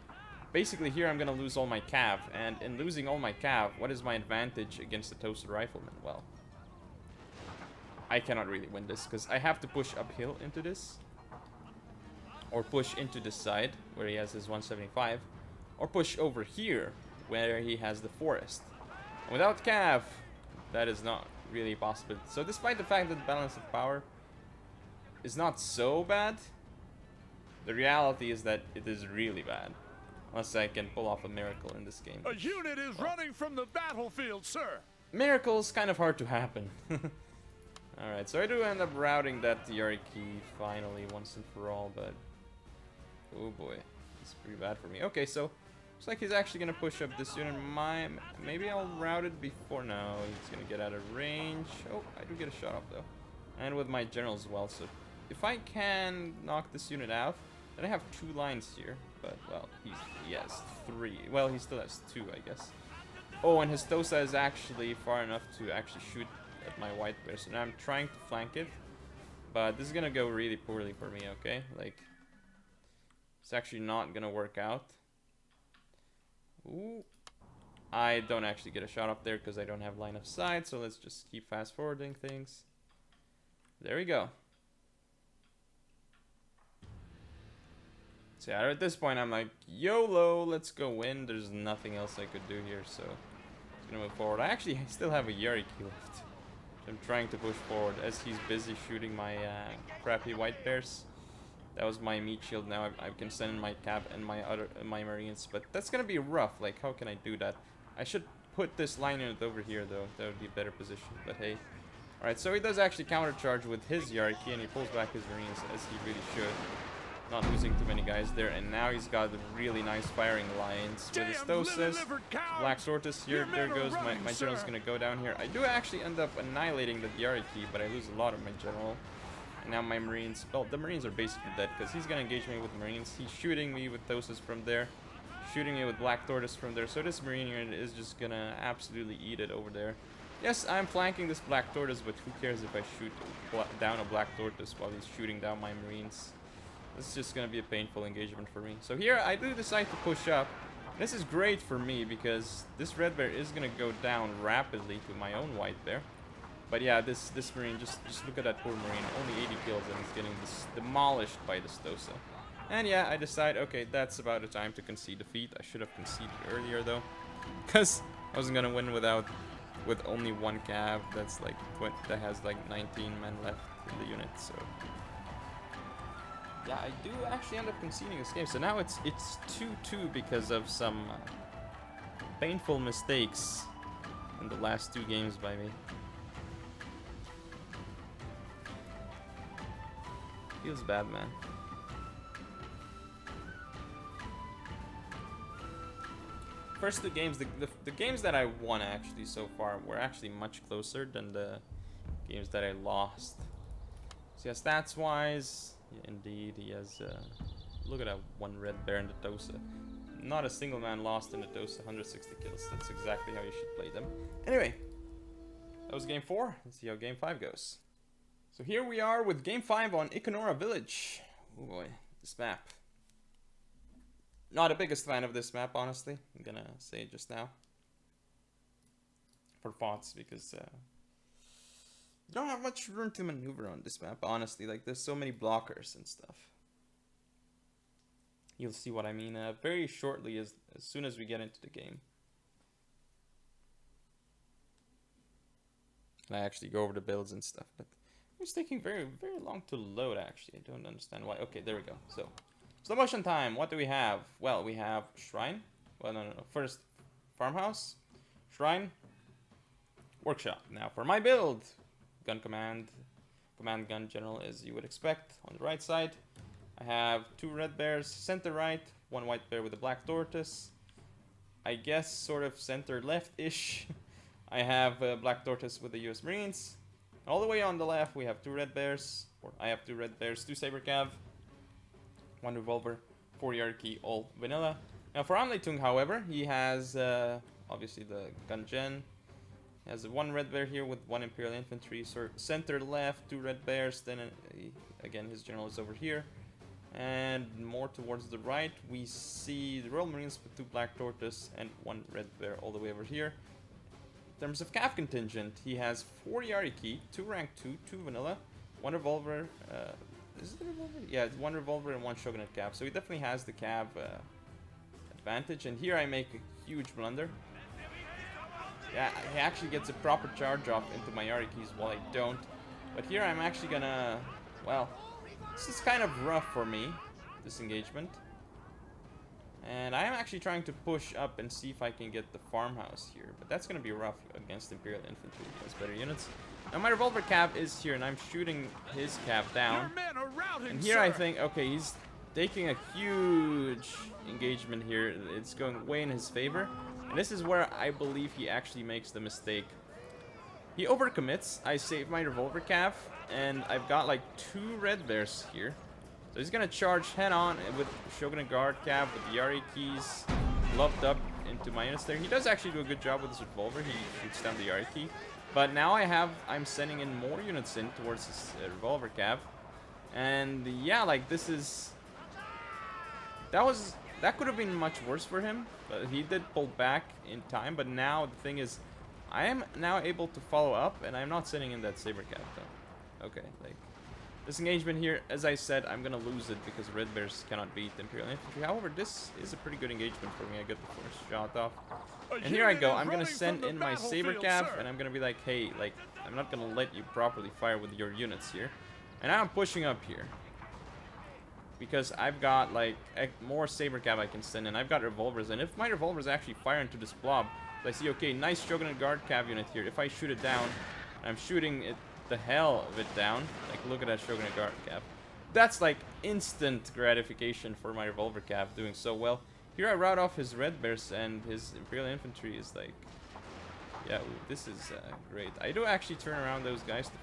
basically here I'm gonna lose all my cav, and in losing all my cav, what is my advantage against the toasted rifleman? Well, I cannot really win this because I have to push uphill into this, or push into this side where he has his 175, or push over here where he has the forest. Without cav, that is not really possible. So despite the fact that the balance of power is not so bad, The reality is that it is really bad. Unless I can pull off a miracle in this game. A unit is running from the battlefield, sir. Miracles kind of hard to happen. Alright, so I do end up routing that Yariki finally once and for all, but oh boy, it's pretty bad for me. Okay, so looks like he's actually gonna push up this unit. Maybe I'll route it before. No, he's gonna get out of range. Oh, I do get a shot up though, and with my general as well. So if I can knock this unit out, then I have 2 lines here. But well, he has 3. Well, he still has 2, I guess. Oh, and his Tosa is actually far enough to actually shoot at my white bear. So now I'm trying to flank it, but this is gonna go really poorly for me. Okay, like it's actually not gonna work out. Ooh, I don't actually get a shot up there because I don't have line of sight. So let's just keep fast forwarding things. There we go. So yeah, at this point I'm like, YOLO, let's go win. There's nothing else I could do here, so I'm gonna move forward. I actually still have a Yariki left. I'm trying to push forward as he's busy shooting my crappy white bears. That was my meat shield. Now I can send in my cap and my marines, but that's gonna be rough. Like, how can I do that? I should put this line unit over here though. That would be a better position. But hey, all right. So he does actually countercharge with his Yariki, and he pulls back his marines as he really should. Not losing too many guys there, and now he's got really nice firing lines with his Tosas. Black Tortoise here, there goes my general's gonna go down here. I do actually end up annihilating the Yariki, but I lose a lot of my general. And now my marines, well, the marines are basically dead because he's gonna engage me with marines. He's shooting me with Tosas from there, shooting me with Black Tortoise from there. So this marine unit is just gonna absolutely eat it over there. Yes, I'm flanking this Black Tortoise, but who cares if I shoot down a Black Tortoise while he's shooting down my marines? This is just going to be a painful engagement for me. So here I do decide to push up. This is great for me because this red bear is going to go down rapidly to my own white bear. But yeah, this marine, just look at that poor marine. Only 80 kills and he's getting demolished by this Tosa. And yeah, I decide, okay, that's about the time to concede defeat. I should have conceded earlier though, because I wasn't going to win with only 1 cav. That's like that has like 19 men left in the unit. So yeah, I do actually end up conceding this game. So now it's 2-2 because of some painful mistakes in the last 2 games by me. Feels bad, man. First 2 games, the games that I won actually so far were actually much closer than the games that I lost. So yeah, stats wise, yeah, indeed, he has, look at that 1 red bear in the Tosa. Not a single man lost in the Tosa, 160 kills. That's exactly how you should play them. Anyway, that was game 4. Let's see how game 5 goes. So here we are with game 5 on Ikonora Village. Oh boy, this map. Not the biggest fan of this map, honestly. I'm gonna say it just now. For thoughts, because you don't have much room to maneuver on this map, honestly. Like, there's so many blockers and stuff. You'll see what I mean very shortly as soon as we get into the game. And I actually go over the builds and stuff, but it's taking very, very long to load, actually. I don't understand why. Okay, there we go. So, slow motion time. What do we have? Well, we have Shrine. Well, no. First, Farmhouse, Shrine, Workshop. Now, for my build, Gun Command Gun General, as you would expect. On the right side, I have 2 red bears, center right, 1 white bear with a Black Tortoise. I guess sort of center left-ish. I have a Black Tortoise with the US Marines. All the way on the left, we have 2 red bears. Or I have 2 red bears, 2 Saber Cav, 1 revolver, 4 Yariki, all vanilla. Now for Tung, however, he has obviously the gun gen. He has 1 red bear here with 1 Imperial Infantry. So center left, 2 red bears. Then again, his general is over here. And more towards the right, we see the Royal Marines with 2 Black Tortoise and 1 red bear all the way over here. In terms of Cav contingent, he has 4 Yariki, 2 rank 2, 2 vanilla, 1 revolver. Is it a revolver? Yeah, 1 revolver and 1 Shogunate Cav. So he definitely has the Cav advantage. And here I make a huge blunder. Yeah, he actually gets a proper charge off into my Yarikis while I don't. But here I'm actually gonna, well, this is kind of rough for me. this engagement. And I am actually trying to push up and see if I can get the farmhouse here. But that's going to be rough against Imperial Infantry, against better units. Now my revolver cap is here, and I'm shooting his cap down. And here I think, okay, he's taking a huge engagement here. It's going way in his favor. And this is where I believe he actually makes the mistake. He overcommits. I save my revolver cap, and I've got like 2 red bears here. So he's gonna charge head on with Shogunate Guard cap with the Yari keys lobbed up into my units there. He does actually do a good job with his revolver. He shoots down the Yari key. But now I'm sending in more units in towards his revolver cap. And yeah, like this is... That could have been much worse for him. But he did pull back in time. But now the thing is, I am now able to follow up, and I'm not sending in that saber cap though. Okay, like... This engagement here, as I said, I'm gonna lose it because Red Bears cannot beat Imperial Infantry. However, this is a pretty good engagement for me. I get the first shot off. And here I go. I'm gonna send in my saber cap, and I'm gonna be like, hey, like, I'm not gonna let you properly fire with your units here. And now I'm pushing up here. Because I've got, like, more saber cap I can send in. I've got revolvers, and if my revolvers actually fire into this blob, I see, okay, nice Shogunate Guard cap unit here. If I shoot it down, I'm shooting it the hell of it down. Like, look at that Shogunate Guard cap. That's like instant gratification for my revolver cap doing so well. Here I route off his red bears, and his Imperial Infantry is like, yeah, ooh, this is great. I do actually turn around those guys to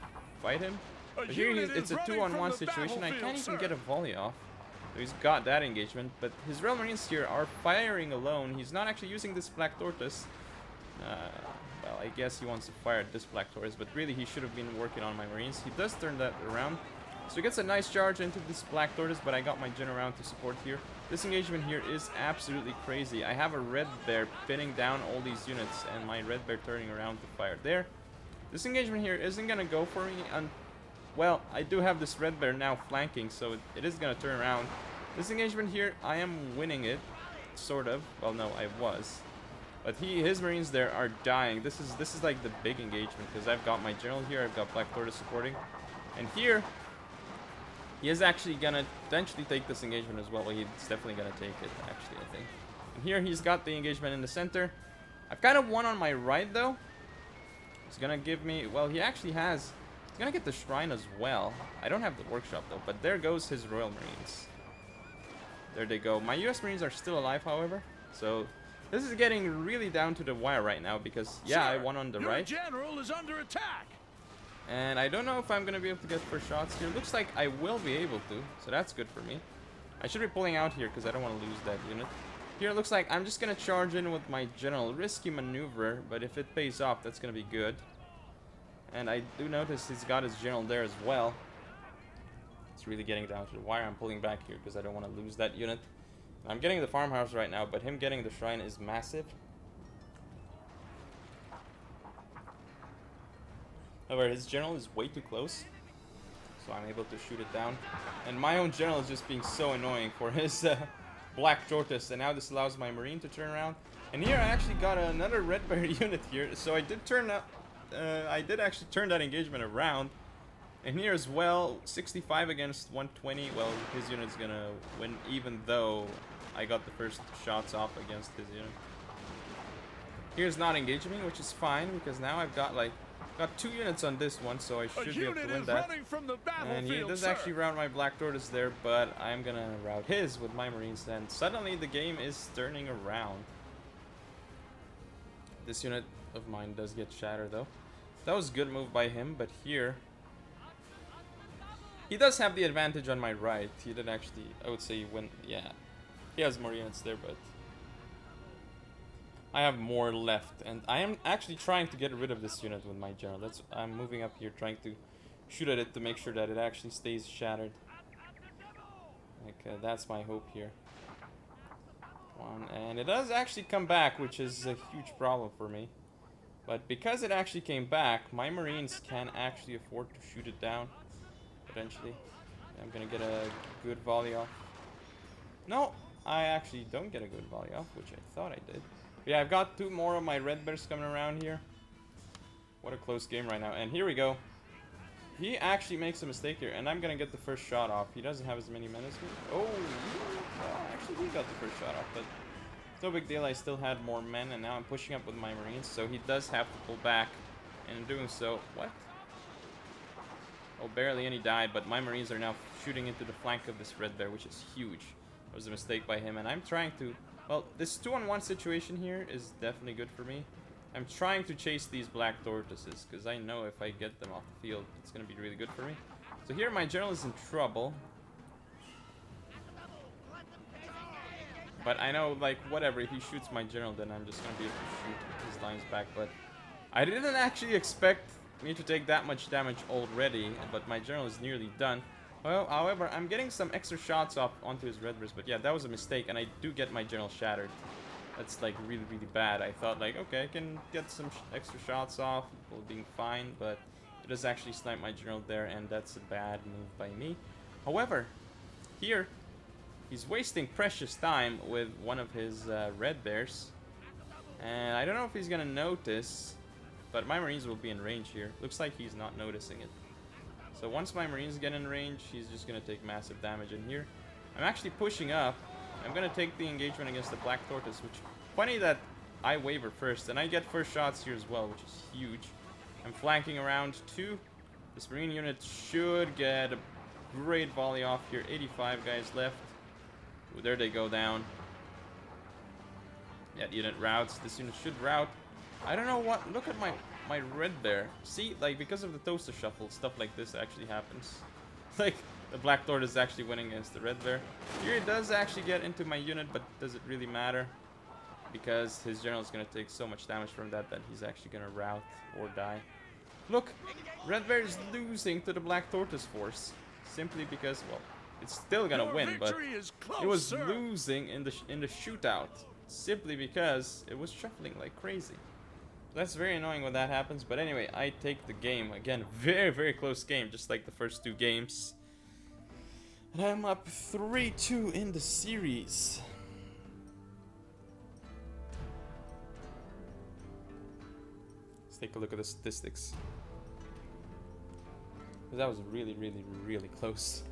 fight him. But here it's a 2-on-1 situation. I can't even get a volley off. So he's got that engagement, but his Royal Marines here are firing alone. He's not actually using this Black Tortoise. Well, I guess he wants to fire at this Black Tortoise, but really he should have been working on my Marines. He does turn that around. So he gets a nice charge into this Black Tortoise, but I got my Gen around to support here. This engagement here is absolutely crazy. I have a Red Bear pinning down all these units, and my Red Bear turning around to fire there. This engagement here isn't going to go for me. Well, I do have this Red Bear now flanking, so it is going to turn around. This engagement here, I am winning it, sort of. Well, no, I was. But his Marines there are dying. This is like the big engagement, because I've got my General here, I've got Black Tortoise supporting. And here, he is actually going to potentially take this engagement as well. Well, he's definitely going to take it, actually, I think. And here, he's got the engagement in the center. I've kind of won on my right, though. He's going to give me... Well, he actually has... He's going to get the Shrine as well. I don't have the Workshop, though. But there goes his Royal Marines. There they go. My US Marines are still alive, however. So... This is getting really down to the wire right now because, yeah, I won on the right. Your general is under attack. And I don't know if I'm going to be able to get first shots here. Looks like I will be able to, so that's good for me. I should be pulling out here because I don't want to lose that unit. Here it looks like I'm just going to charge in with my general. Risky maneuver, but if it pays off, that's going to be good. And I do notice he's got his general there as well. It's really getting down to the wire. I'm pulling back here because I don't want to lose that unit. I'm getting the farmhouse right now, but him getting the shrine is massive. However, his general is way too close, so I'm able to shoot it down. And my own general is just being so annoying for his Black Tortoise, and now this allows my Marine to turn around. And here I actually got another Red Bear unit here, so I did actually turn that engagement around. And here as well, 65 against 120. Well, his unit's gonna win, even though I got the first shots off against his unit. Here's not engaging me, which is fine, because now I've got got 2 units on this one, so I should be able to win that. And he does actually route my Black Tortoise there, but I'm gonna route his with my Marines, and suddenly the game is turning around. This unit of mine does get shattered though. That was a good move by him, but here... He does have the advantage on my right. He did actually, I would say, win. Yeah, he has more units there, but I have more left, and I am actually trying to get rid of this unit with my general. I'm moving up here, trying to shoot at it to make sure that it actually stays shattered. Like that's my hope here. And it does actually come back, which is a huge problem for me. But because it actually came back, my Marines can actually afford to shoot it down. Potentially. I'm gonna get a good volley off. No, I actually don't get a good volley off, which I thought I did. But yeah, I've got 2 more of my Red Bears coming around here. What a close game right now. And here we go. He actually makes a mistake here, and I'm gonna get the first shot off. He doesn't have as many men as me. Oh, well, actually he got the first shot off, but it's no big deal. I still had more men, and now I'm pushing up with my Marines, so he does have to pull back. And in doing so, what? Oh, barely any died, but my Marines are now shooting into the flank of this Red Bear, which is huge. That was a mistake by him, and I'm trying to... Well, this 2-on-1 situation here is definitely good for me. I'm trying to chase these black tortoises, because I know if I get them off the field, it's going to be really good for me. So here my general is in trouble. But I know, like, whatever, if he shoots my general, then I'm just going to be able to shoot his lines back. But I didn't actually expect me to take that much damage already, but my general is nearly done. Well, however, I'm getting some extra shots off onto his red bears, but yeah, that was a mistake, and I do get my general shattered. That's like really, really bad. I thought like, okay, I can get some extra shots off while being fine, but it does actually snipe my general there, and that's a bad move by me. However, here, he's wasting precious time with one of his red bears, and I don't know if he's gonna notice, but my Marines will be in range here. Looks like he's not noticing it. So once my Marines get in range, he's just gonna take massive damage in here. I'm actually pushing up. I'm gonna take the engagement against the black tortoise, which funny that I waver first, and I get first shots here as well, which is huge. I'm flanking around too. This Marine unit should get a great volley off here. 85 guys left. Ooh, there they go down. Yeah, the unit routes. This unit should route. I don't know what. Look at my red bear. See, like, because of the toaster shuffle, stuff like this actually happens. Like, the black tortoise is actually winning against the red bear. Here it does actually get into my unit, but does it really matter? Because his general is going to take so much damage from that he's actually going to rout or die. Look, red bear is losing to the black tortoise force simply because, well, it's still going to win, but it was losing in the shootout simply because it was shuffling like crazy. That's very annoying when that happens, but anyway, I take the game. Again, very, very close game, just like the first two games. And I'm up 3-2 in the series. Let's take a look at the statistics. That was really, really, really close.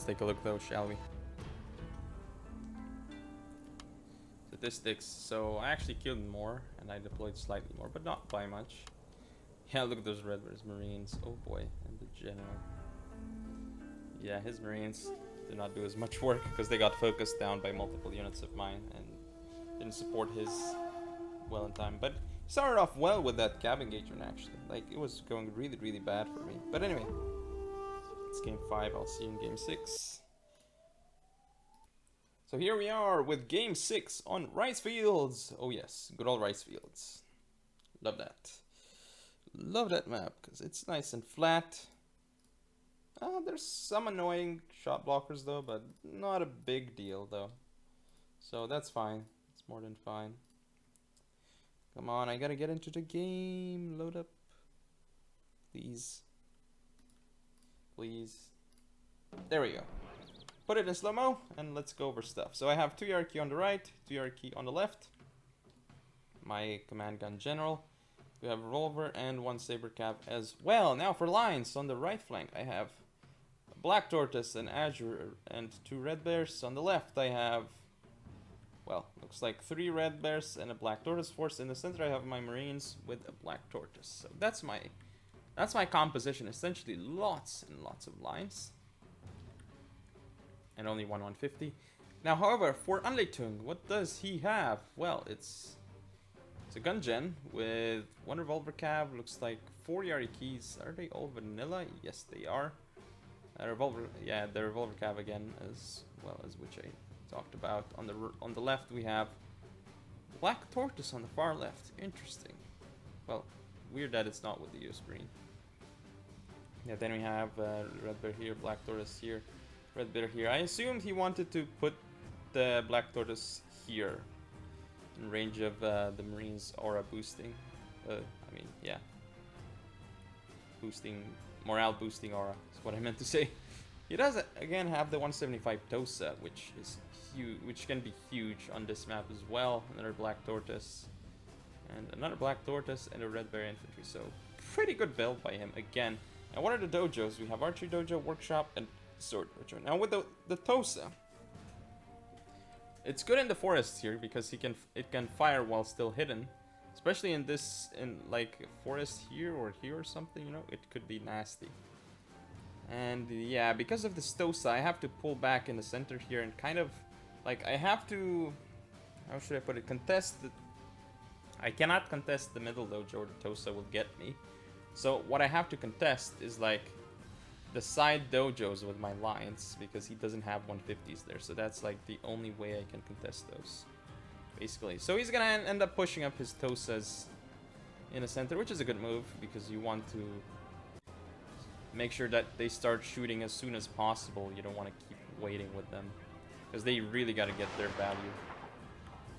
Take a look though, shall we? Statistics. So I actually killed more and I deployed slightly more, but not by much. Yeah, look at those red bears Marines. Oh boy, and the general. Yeah, his Marines did not do as much work because they got focused down by multiple units of mine and didn't support his well in time. But started off well with that cab engagement actually. Like, it was going really, really bad for me. But anyway. It's game 5, I'll see you in game 6. So here we are with game 6 on rice fields. Oh yes, good old rice fields. Love that. Love that map, because it's nice and flat. There's some annoying shot blockers though, but not a big deal though. So that's fine, it's more than fine. Come on, I gotta get into the game. Load up. Please. Please. There we go. Put it in slow-mo, and let's go over stuff. So I have 2 hierarchy on the right, 2 hierarchy on the left. My command gun general. We have a revolver and 1 saber cap as well. Now for lines, on the right flank I have a black tortoise, an azure, and 2 red bears. On the left I have, well, looks like 3 red bears and a black tortoise force. In the center I have my Marines with a black tortoise. So that's my composition, essentially lots and lots of lines. And only 150. Now, however, for Tung, what does he have? Well, it's a gun gen with 1 revolver cab, looks like 4 Yari keys. Are they all vanilla? Yes, they are. Revolver, yeah, the revolver cab again, as well as which I talked about. On the left we have black tortoise on the far left. Interesting. Well, weird that it's not with the US green. Yeah, then we have red bear here, black tortoise here, red bear here. I assumed he wanted to put the black tortoise here, in range of the Marines' aura boosting. I mean, yeah. Boosting, morale boosting aura is what I meant to say. He does again have the 175 Tosa, which is huge, which can be huge on this map as well. Another black tortoise, and another black tortoise, and a red bear infantry. So pretty good build by him again. Now what are the dojos? We have archery dojo, workshop, and sword dojo. Now with the Tosa, it's good in the forests here because it can fire while still hidden. Especially in like forest here or something, you know, it could be nasty. And yeah, because of the Tosa, I have to pull back in the center here and kind of like I have to, how should I put it, contest the, I cannot contest the middle dojo or the Tosa will get me. So what I have to contest is like the side dojos with my lines because he doesn't have 150s there. So that's like the only way I can contest those. Basically. So he's gonna end up pushing up his Tosas in the center, which is a good move because you want to make sure that they start shooting as soon as possible. You don't want to keep waiting with them because they really got to get their value.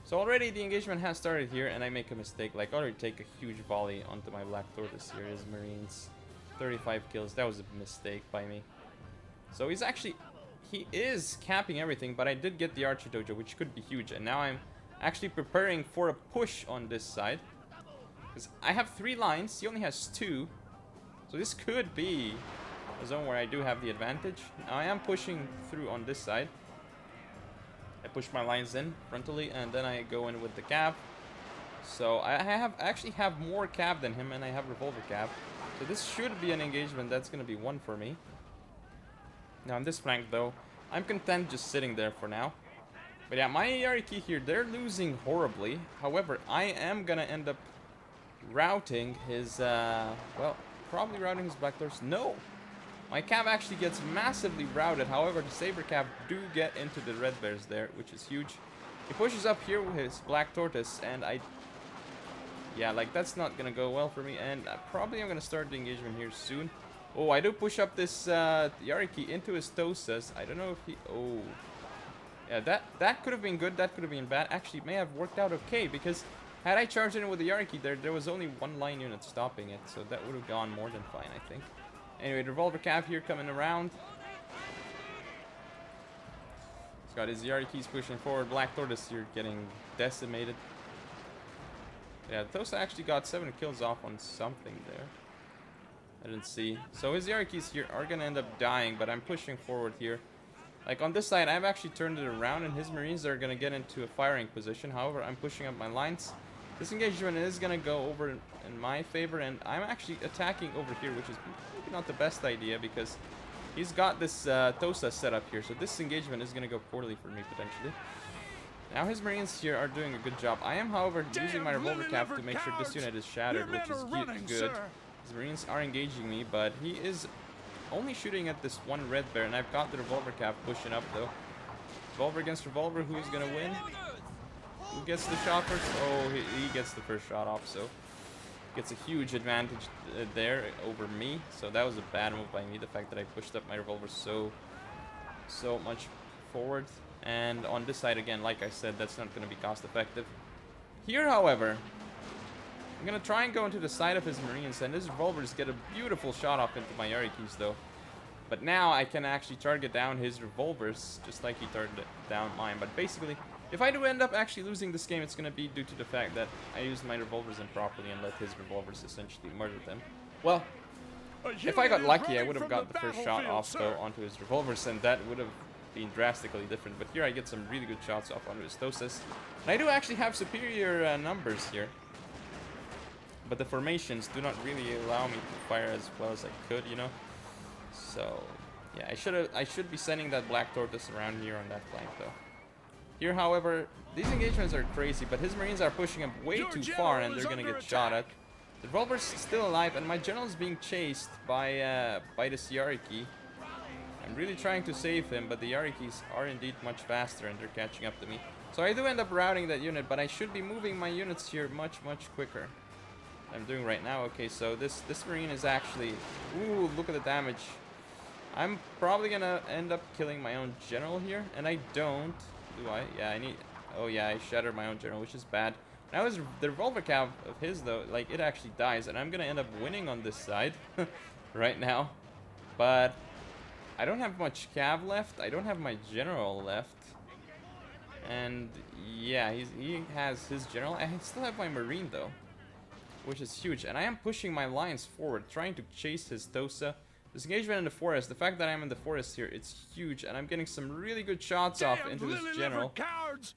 So already the engagement has started here and I make a mistake. Like I already take a huge volley onto my black tortoise here. His Marines, 35 kills. That was a mistake by me. So he is capping everything, but I did get the archer dojo, which could be huge. And now I'm actually preparing for a push on this side because I have 3 lines, he only has 2, so this could be a zone where I do have the advantage. Now I am pushing through on this side. I push my lines in frontally and then I go in with the cav. So I actually have more cav than him and I have revolver cav, so this should be an engagement that's going to be one for me. Now on this flank though, I'm content just sitting there for now. But yeah, my hierarchy here, they're losing horribly. However, I am gonna end up routing his, well, probably routing his black tortoise. No! My cav actually gets massively routed. However, the saber cav do get into the red bears there, which is huge. He pushes up here with his black tortoise, and yeah, like, that's not gonna go well for me. And probably I'm gonna start the engagement here soon. Oh, I do push up this, hierarchy into his Tosas. I don't know if he, oh... Yeah, that could have been good, that could have been bad. Actually, it may have worked out okay, because had I charged in with the hierarchy there was only 1 line unit stopping it, so that would have gone more than fine, I think. Anyway, the revolver cav here coming around. He's got his hierarchies pushing forward. Black tortoise here getting decimated. Yeah, Tosa actually got 7 kills off on something there. I didn't see. So his hierarchies here are gonna end up dying, but I'm pushing forward here. Like on this side, I've actually turned it around and his Marines are going to get into a firing position. However, I'm pushing up my lines. This engagement is going to go over in my favor, and I'm actually attacking over here, which is maybe not the best idea because he's got this Tosa set up here. So this engagement is going to go poorly for me potentially. Now his Marines here are doing a good job. I am, however, using my revolver cap to make sure this unit is shattered, which is good. His Marines are engaging me, but he is only shooting at this one red bear, and I've got the revolver cap pushing up though. Revolver against revolver, who's gonna win? Who gets the shot first? Oh, he gets the first shot off, so gets a huge advantage there over me. So that was a bad move by me, the fact that I pushed up my revolver so much forward. And on this side again, like I said, that's not gonna be cost effective. Here, however, I'm gonna try and go into the side of his Marines, and his revolvers get a beautiful shot off into my hierarchies though. But now I can actually target down his revolvers, just like he targeted down mine. But basically, if I do end up actually losing this game, it's gonna be due to the fact that I used my revolvers improperly and let his revolvers essentially murder them. Well, if I got lucky, I would have got the first shot off though onto his revolvers, and that would have been drastically different. But here I get some really good shots off onto his Tosas. And I do actually have superior numbers here. But the formations do not really allow me to fire as well as I could, you know. So yeah, I should be sending that black tortoise around here on that flank though. Here, however, these engagements are crazy, but his Marines are pushing him way too far, and they're gonna get shot at. The revolver's still alive, and my general is being chased by this hierarchy. I'm really trying to save him, but the hierarchies are indeed much faster, and they're catching up to me. So I do end up routing that unit, but I should be moving my units here much quicker. I'm doing right now. Okay, so this Marine is actually, ooh, look at the damage. I'm probably gonna end up killing my own general here, and I don't, do I? Yeah, I need, oh yeah, I shattered my own general, which is bad. Now is the revolver cav of his though, like it actually dies, and I'm gonna end up winning on this side right now. But I don't have much cav left. I don't have my general left. And yeah, he has his general. I still have my marine though, which is huge. And I am pushing my lines forward, trying to chase his Tosa. This engagement in the forest, the fact that I'm in the forest here, it's huge. And I'm getting some really good shots off into this general.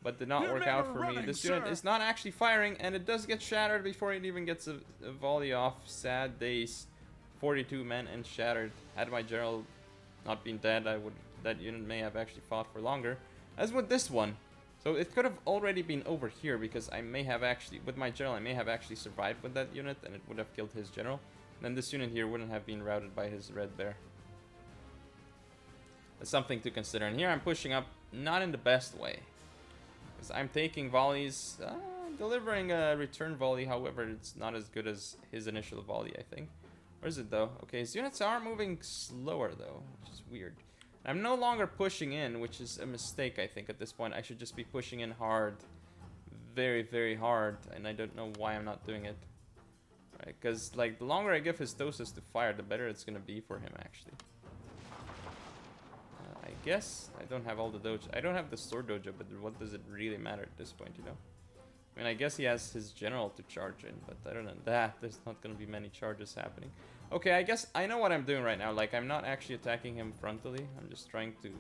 But did not work out for me. This unit is not actually firing, and it does get shattered before it even gets a volley off. Sad days. 42 men and shattered. Had my general not been dead, that unit may have actually fought for longer. As with this one. So it could have already been over here, because I may have actually, with my general, I may have actually survived with that unit, and it would have killed his general. And then this unit here wouldn't have been routed by his red bear. That's something to consider. And here I'm pushing up, not in the best way. Because I'm taking volleys, delivering a return volley, however, it's not as good as his initial volley, I think. Where is it though? Okay, his units are moving slower though, which is weird. I'm no longer pushing in, which is a mistake, I think, at this point. I should just be pushing in hard. Very, very hard. And I don't know why I'm not doing it. Right, because, like, the longer I give his Tosas to fire, the better it's gonna be for him, actually. I guess I don't have all the dojo. I don't have the sword dojo, but what does it really matter at this point, you know? I mean, I guess he has his general to charge in, but I don't know that. There's not gonna be many charges happening. Okay, I guess I know what I'm doing right now. Like, I'm not actually attacking him frontally. I'm just trying to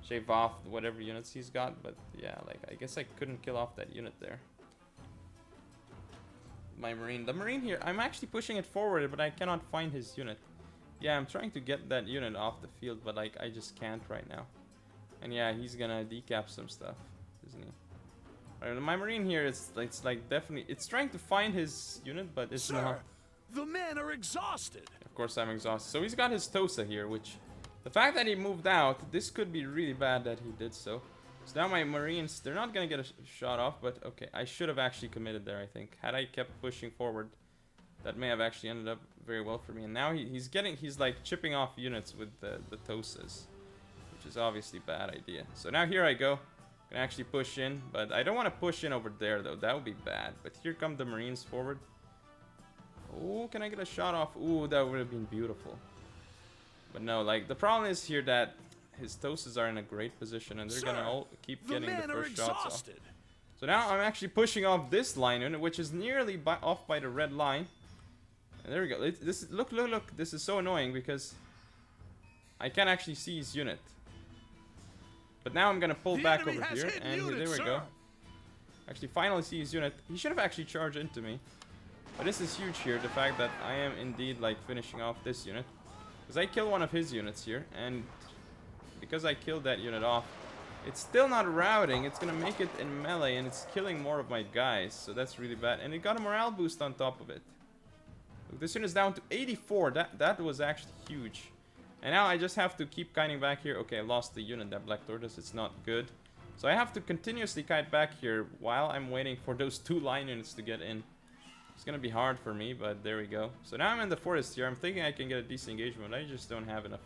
shave off whatever units he's got. But yeah, like, I guess I couldn't kill off that unit there. My marine. The marine here, I'm actually pushing it forward, but I cannot find his unit. Yeah, I'm trying to get that unit off the field, but like, I just can't right now. And yeah, he's gonna decap some stuff, isn't he? My marine here, it's like definitely, it's trying to find his unit, but it's not. The men are exhausted. Of course I'm exhausted. So he's got his Tosa here, which, the fact that he moved out, this could be really bad that he did so. So now my marines, they're not gonna get a shot off, but okay, I should have actually committed there, I think. Had I kept pushing forward, that may have actually ended up very well for me. And now he's like chipping off units with the Tosas, which is obviously a bad idea. So now here I go. Gonna actually push in, but I don't want to push in over there though. That would be bad. But here come the marines forward. Oh, can I get a shot off? Ooh, that would have been beautiful. But no, like, the problem is here that his Tosas are in a great position, and they're gonna all keep getting the first shots off. So now I'm actually pushing off this line unit, which is nearly off by the red line. And there we go. Look. This is so annoying because I can't actually see his unit. But now I'm gonna pull back over here, and there we go. Actually, finally see his unit. He should have actually charged into me. But this is huge here, the fact that I am indeed, like, finishing off this unit. Because I killed one of his units here, and because I killed that unit off, it's still not routing. It's gonna make it in melee, and it's killing more of my guys. So that's really bad. And it got a morale boost on top of it. Look, this unit's down to 84. That was actually huge. And now I just have to keep kiting back here. Okay, I lost the unit, that Black Tortoise. It's not good. So I have to continuously kite back here while I'm waiting for those two line units to get in. It's gonna be hard for me, but there we go. So now I'm in the forest here. I'm thinking I can get a decent engagement. I just don't have enough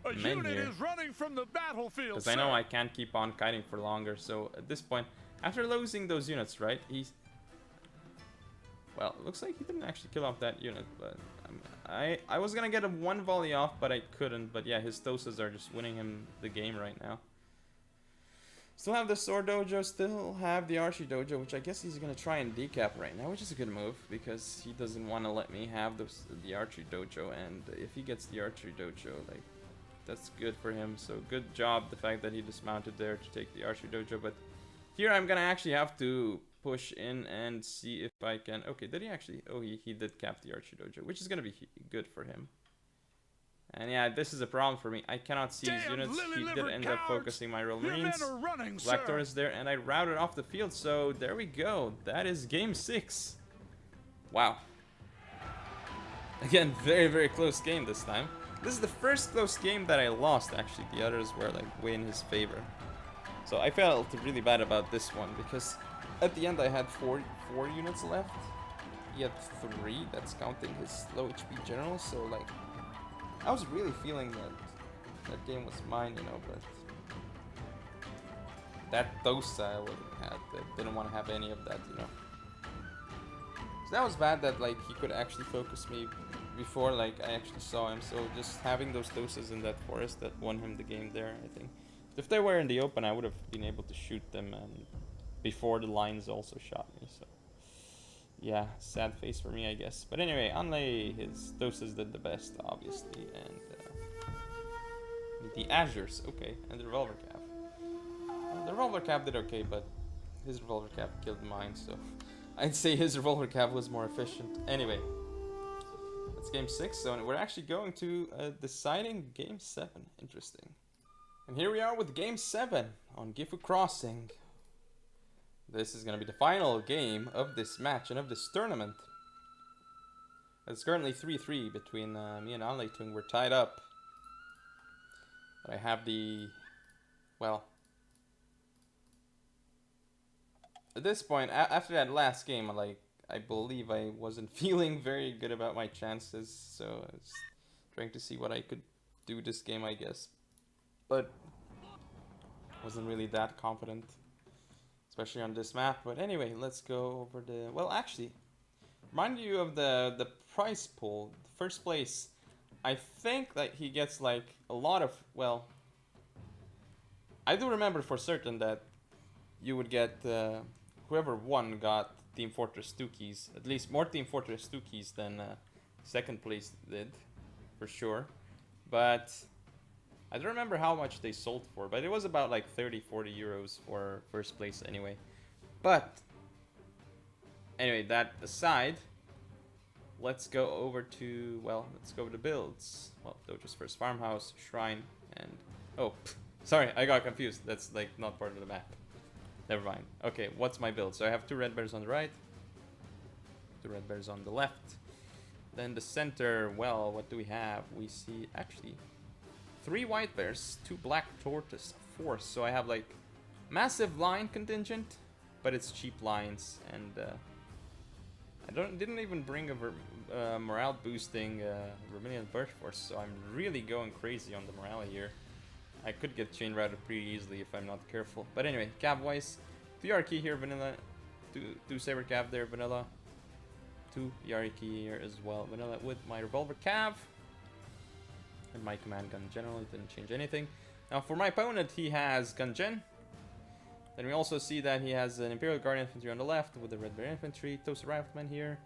men here. Is running from the battlefield, because I know I can't keep on kiting for longer. So at this point, after losing those units, right? Well, it looks like he didn't actually kill off that unit, but I was gonna get a one volley off, but I couldn't. But yeah, his Tosas are just winning him the game right now. Still have the sword dojo, still have the archery dojo, which I guess he's gonna try and decap right now, which is a good move because he doesn't want to let me have the archery dojo. And if he gets the archery dojo, like, that's good for him. So good job, the fact that he dismounted there to take the archery dojo. But here I'm gonna actually have to push in and see if I can. Okay, did he actually? Oh, he did cap the archery dojo, which is gonna be good for him. And yeah, this is a problem for me. I cannot see his units. He did end up focusing my Royal Marines. Black Tortoise there, and I routed off the field. So there we go. That is game 6. Wow. Again, very, very close game this time. This is the first close game that I lost, actually. The others were like way in his favor. So I felt really bad about this one because at the end I had four units left. He had 3. That's counting his low HP general. So like, I was really feeling that game was mine, you know, but that Tosa I would have had, didn't want to have any of that, you know. So that was bad that like he could actually focus me before, like, I actually saw him. So just having those doses in that forest that won him the game there, I think. If they were in the open, I would have been able to shoot them, and before the lines also shot me. So yeah, sad face for me, I guess. But anyway, Anley, his doses did the best, obviously, and the Azures, okay, and the revolver cap. The revolver cap did okay, but his revolver cap killed mine, so I'd say his revolver cap was more efficient. Anyway, that's game 6, so we're actually going to deciding game 7. Interesting. And here we are with game 7 on Gifu Crossing. This is going to be the final game of this match and of this tournament. It's currently 3-3 between me and Anley Tung. We're tied up. But I have the... well... at this point, after that last game, I believe I wasn't feeling very good about my chances. So I was trying to see what I could do this game, I guess. But wasn't really that confident. Especially on this map. But anyway, let's go over the... well, actually, remind you of the prize pool. First place, I think that he gets like a lot of... well, I do remember for certain that you would get... whoever won got Team Fortress 2 keys. At least more Team Fortress 2 keys than second place did. For sure. But... I don't remember how much they sold for, but it was about like 30-40 euros for first place anyway. But anyway, that aside, let's go over to, well, let's go to builds. Well, Dojo's first farmhouse, shrine, and oh, sorry, I got confused. That's like not part of the map. Never mind. Okay, what's my build? So I have 2 red bears on the right, 2 red bears on the left. Then the center, well, what do we have? We see actually 3 white bears, 2 black tortoise, 4. So I have like massive line contingent, but it's cheap lines, and I didn't even bring a morale boosting Vermilion Birch Force, so I'm really going crazy on the morale here. I could get chain routed pretty easily if I'm not careful. But anyway, cab wise, 2 Yarki here, vanilla, 2 saber cab there, vanilla, 2 Yarki here as well, vanilla with my revolver cav. And my command gun generally didn't change anything. Now for my opponent, he has gun gen. Then we also see that he has an Imperial Guard infantry on the left with the red bear infantry, Toasted Rifleman here,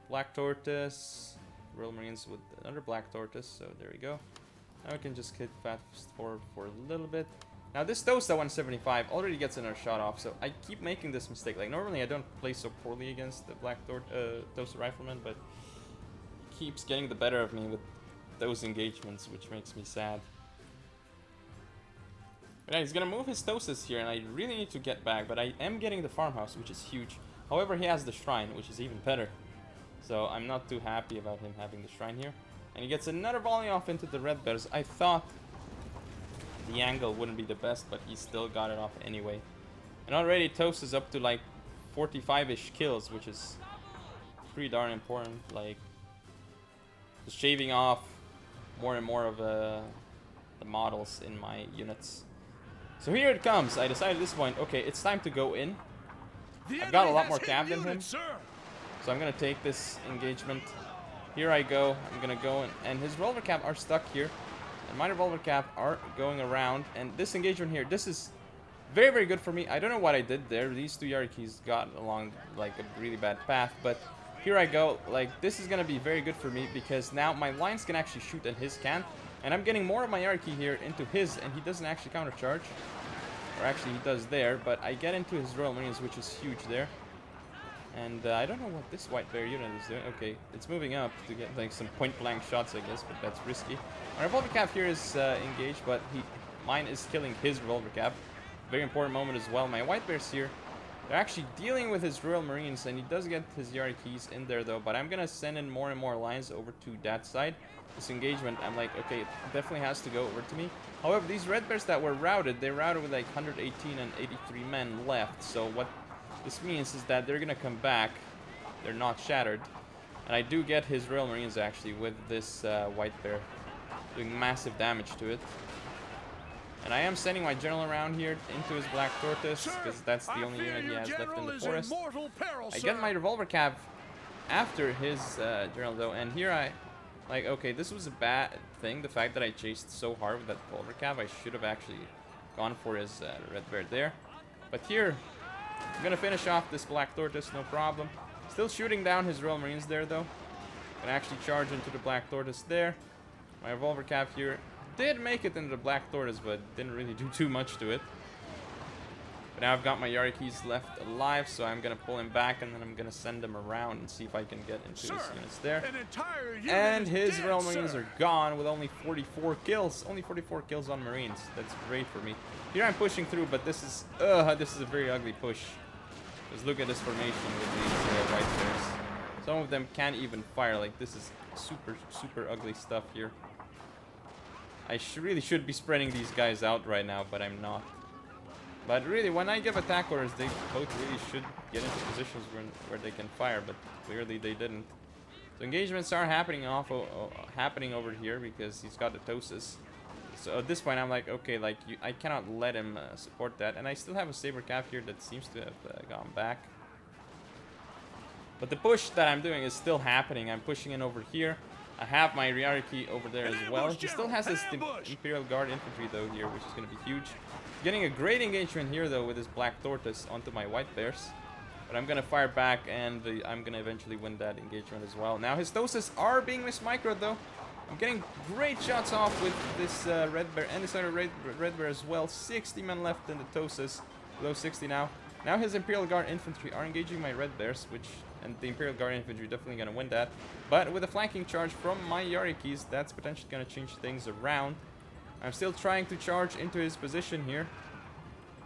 black tortoise, Royal Marines with another black tortoise. So there we go. Now we can just hit fast forward for a little bit. Now this Toast at 175 already gets another shot off, so I keep making this mistake. Like normally I don't play so poorly against the black Toasted Rifleman, but he keeps getting the better of me with those engagements, which makes me sad. But yeah, he's gonna move his Tosis here, and I really need to get back, but I am getting the farmhouse, which is huge. However, he has the shrine, which is even better. So I'm not too happy about him having the shrine here. And he gets another volley off into the red bears. I thought the angle wouldn't be the best, but he still got it off anyway. And already Toast is up to like 45-ish kills, which is pretty darn important. Like, just shaving off more and more of the models in my units. So here it comes. I decided at this point, okay, it's time to go in. I've got a lot more cav than him, so I'm gonna take this engagement. Here I go. I'm gonna go in, and his revolver cap are stuck here, and my revolver cap are going around. And this engagement here, this is very, very good for me. I don't know what I did there. These 2 Yarikis got along like a really bad path, but here I go. Like, this is gonna be very good for me because now my lines can actually shoot and his can't. And I'm getting more of my Yariki here into his, and he doesn't actually countercharge. Or actually he does there, but I get into his Royal Marines, which is huge there. And I don't know what this white bear unit is doing. Okay, it's moving up to get like some point blank shots, I guess, but that's risky. My revolver cap here is engaged, but mine is killing his revolver cap. Very important moment as well. My white bears here, they're actually dealing with his Royal Marines, and he does get his Yarikis in there though, but I'm gonna send in more and more lines over to that side. This engagement, I'm like, okay, it definitely has to go over to me. However, these red bears that were routed, they routed with like 118 and 83 men left. So what this means is that they're gonna come back. They're not shattered. And I do get his Royal Marines actually with this white bear doing massive damage to it. And I am sending my general around here into his black tortoise because that's the only unit he has left in the forest. I get my revolver cap after his general though, and here Like, okay, this was a bad thing. The fact that I chased so hard with that Pulver Cav, I should have actually gone for his Red Bear there. But here, I'm gonna finish off this Black Tortoise, no problem. Still shooting down his Royal Marines there, though. Gonna actually charge into the Black Tortoise there. My Revolver Cav here did make it into the Black Tortoise, but didn't really do too much to it. But now I've got my Yarikis left alive, so I'm gonna pull him back, and then I'm gonna send him around and see if I can get into his units there. An entire unit And is his dead, Royal Marines sir. are gone with only 44 kills. Only 44 kills on Marines. That's great for me. Here I'm pushing through, but this is a very ugly push. Just look at this formation with these white bears. Some of them can't even fire. Like, this is super ugly stuff here. I really should be spreading these guys out right now, but I'm not. But really, when I give attack orders, they both really should get into positions where they can fire, but clearly they didn't. So engagements are happening over here because he's got the Tosis. So at this point, I'm like, okay, like I cannot let him support that, and I still have a Saber Cav here that seems to have gone back. But the push that I'm doing is still happening. I'm pushing in over here. I have my Ryariki over there as well. He still has his Imperial Guard infantry though here, which is going to be huge. Getting a great engagement here though with his Black Tortoise onto my White Bears. But I'm going to fire back, and I'm going to eventually win that engagement as well. Now his Tosis are being mismicroed though. I'm getting great shots off with this Red Bear and this other Red Bear as well. 60 men left in the Tosis. Below 60 now. Now his Imperial Guard infantry are engaging my Red Bears, and the Imperial Guard infantry definitely going to win that. But with a flanking charge from my Yarikis, that's potentially going to change things around. I'm still trying to charge into his position here.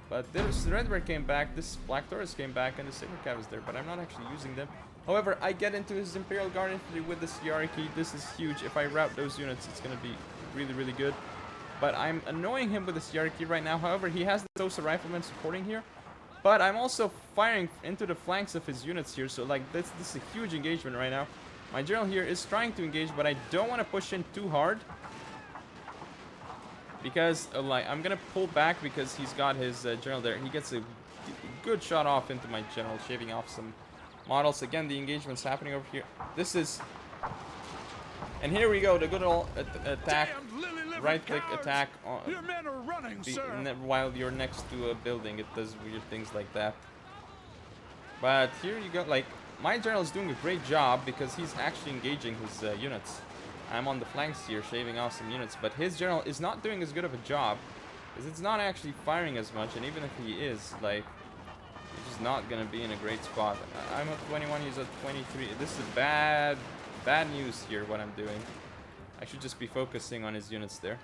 But this Red Bear came back, this Black Taurus came back, and the Saber Cav is there, but I'm not actually using them. However, I get into his Imperial Guard infantry with this Yariki. This is huge. If I route those units, it's going to be really good. But I'm annoying him with this Yariki right now. However, he has the Tosa Riflemen supporting here. But I'm also firing into the flanks of his units here, so like this is a huge engagement right now. My general here is trying to engage, but I don't want to push in too hard. Because like I'm gonna pull back because he's got his general there. He gets a good shot off into my general, shaving off some models. Again, the engagement's happening over here. This is, and here we go, the good old attack, right-click attack on, Your men are running, sir. while you're next to a building. It does weird things like that. But here you go, like my general is doing a great job because he's actually engaging his units. I'm on the flanks here, shaving off some units, but his general is not doing as good of a job because it's not actually firing as much, and even if he is, like, he's just not gonna be in a great spot. I'm at 21, he's at 23. This is bad news here, what I'm doing. I should just be focusing on his units there.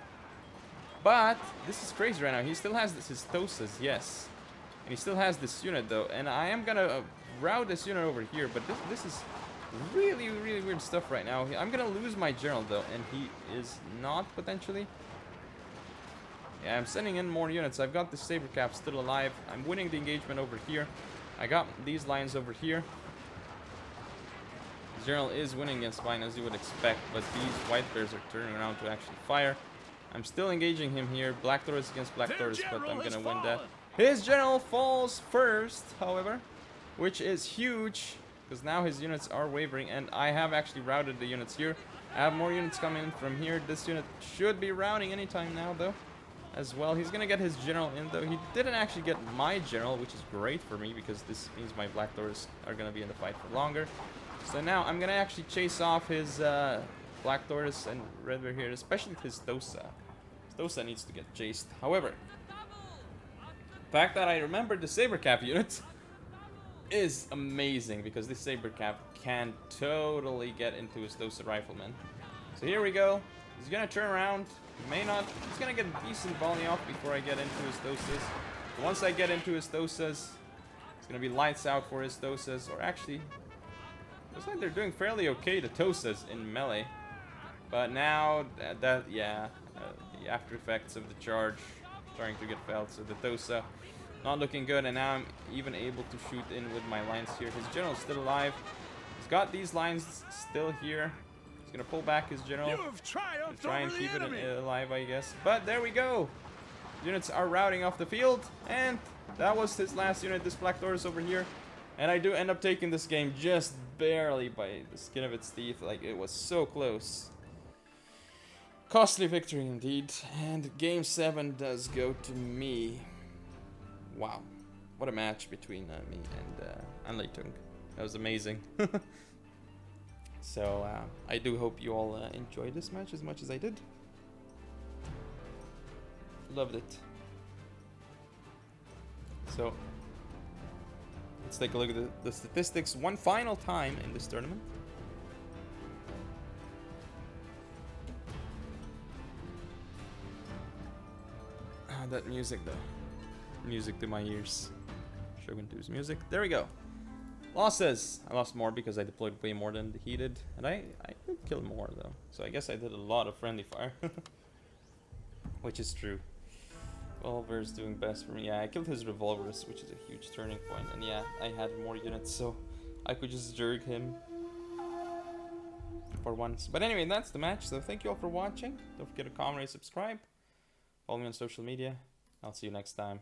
But this is crazy right now. He still has his Tosas, yes. And he still has this unit though, and I am gonna route this unit over here, but this is really weird stuff right now. I'm gonna lose my general though, and he is not potentially. Yeah, I'm sending in more units. I've got the Saber Cav still alive. I'm winning the engagement over here. I got these lines over here. The general is winning against mine, as you would expect, but these White Bears are turning around to actually fire. I'm still engaging him here. Black Taurus against Black Taurus, but I'm gonna win that. His general falls first, however, which is huge. Because now his units are wavering, and I have actually routed the units here. I have more units coming in from here. This unit should be routing anytime now, though, as well. He's going to get his general in, though. He didn't actually get my general, which is great for me, because this means my Black Taurus are going to be in the fight for longer. So now I'm going to actually chase off his Black Taurus and Red Bear here, especially his Tosa. His Tosa needs to get chased. However, the fact that I remembered the Saber Cav units is amazing, because this Saber Cav can totally get into his Tosa Rifleman. So here we go. He's gonna turn around. He may not. He's gonna get a decent volley off before I get into his Tosas. Once I get into his Tosas, it's gonna be lights out for his Tosas. Or actually, looks like they're doing fairly okay, the Tosas in melee. But now the after effects of the charge starting to get felt. So the Tosa not looking good, and now I'm even able to shoot in with my lines here. His general's still alive. He's got these lines still here. He's gonna pull back his general. Try and keep it alive, I guess. But there we go. Units are routing off the field, and that was his last unit, this Black Taurus over here. And I do end up taking this game just barely by the skin of its teeth. Like, it was so close. Costly victory indeed, and game 7 does go to me. Wow, what a match between me and Tung. That was amazing. So I do hope you all enjoyed this match as much as I did. Loved it. So let's take a look at the statistics one final time in this tournament. That music though. Music to my ears. Shogun 2's music. There we go. Losses. I lost more because I deployed way more than he did. And I did kill more though. So I guess I did a lot of friendly fire. Which is true. Revolver's doing best for me. Yeah, I killed his revolvers, which is a huge turning point. And yeah, I had more units, so I could just jerk him for once. But anyway, that's the match. So thank you all for watching. Don't forget to comment, rate, subscribe. Follow me on social media. I'll see you next time.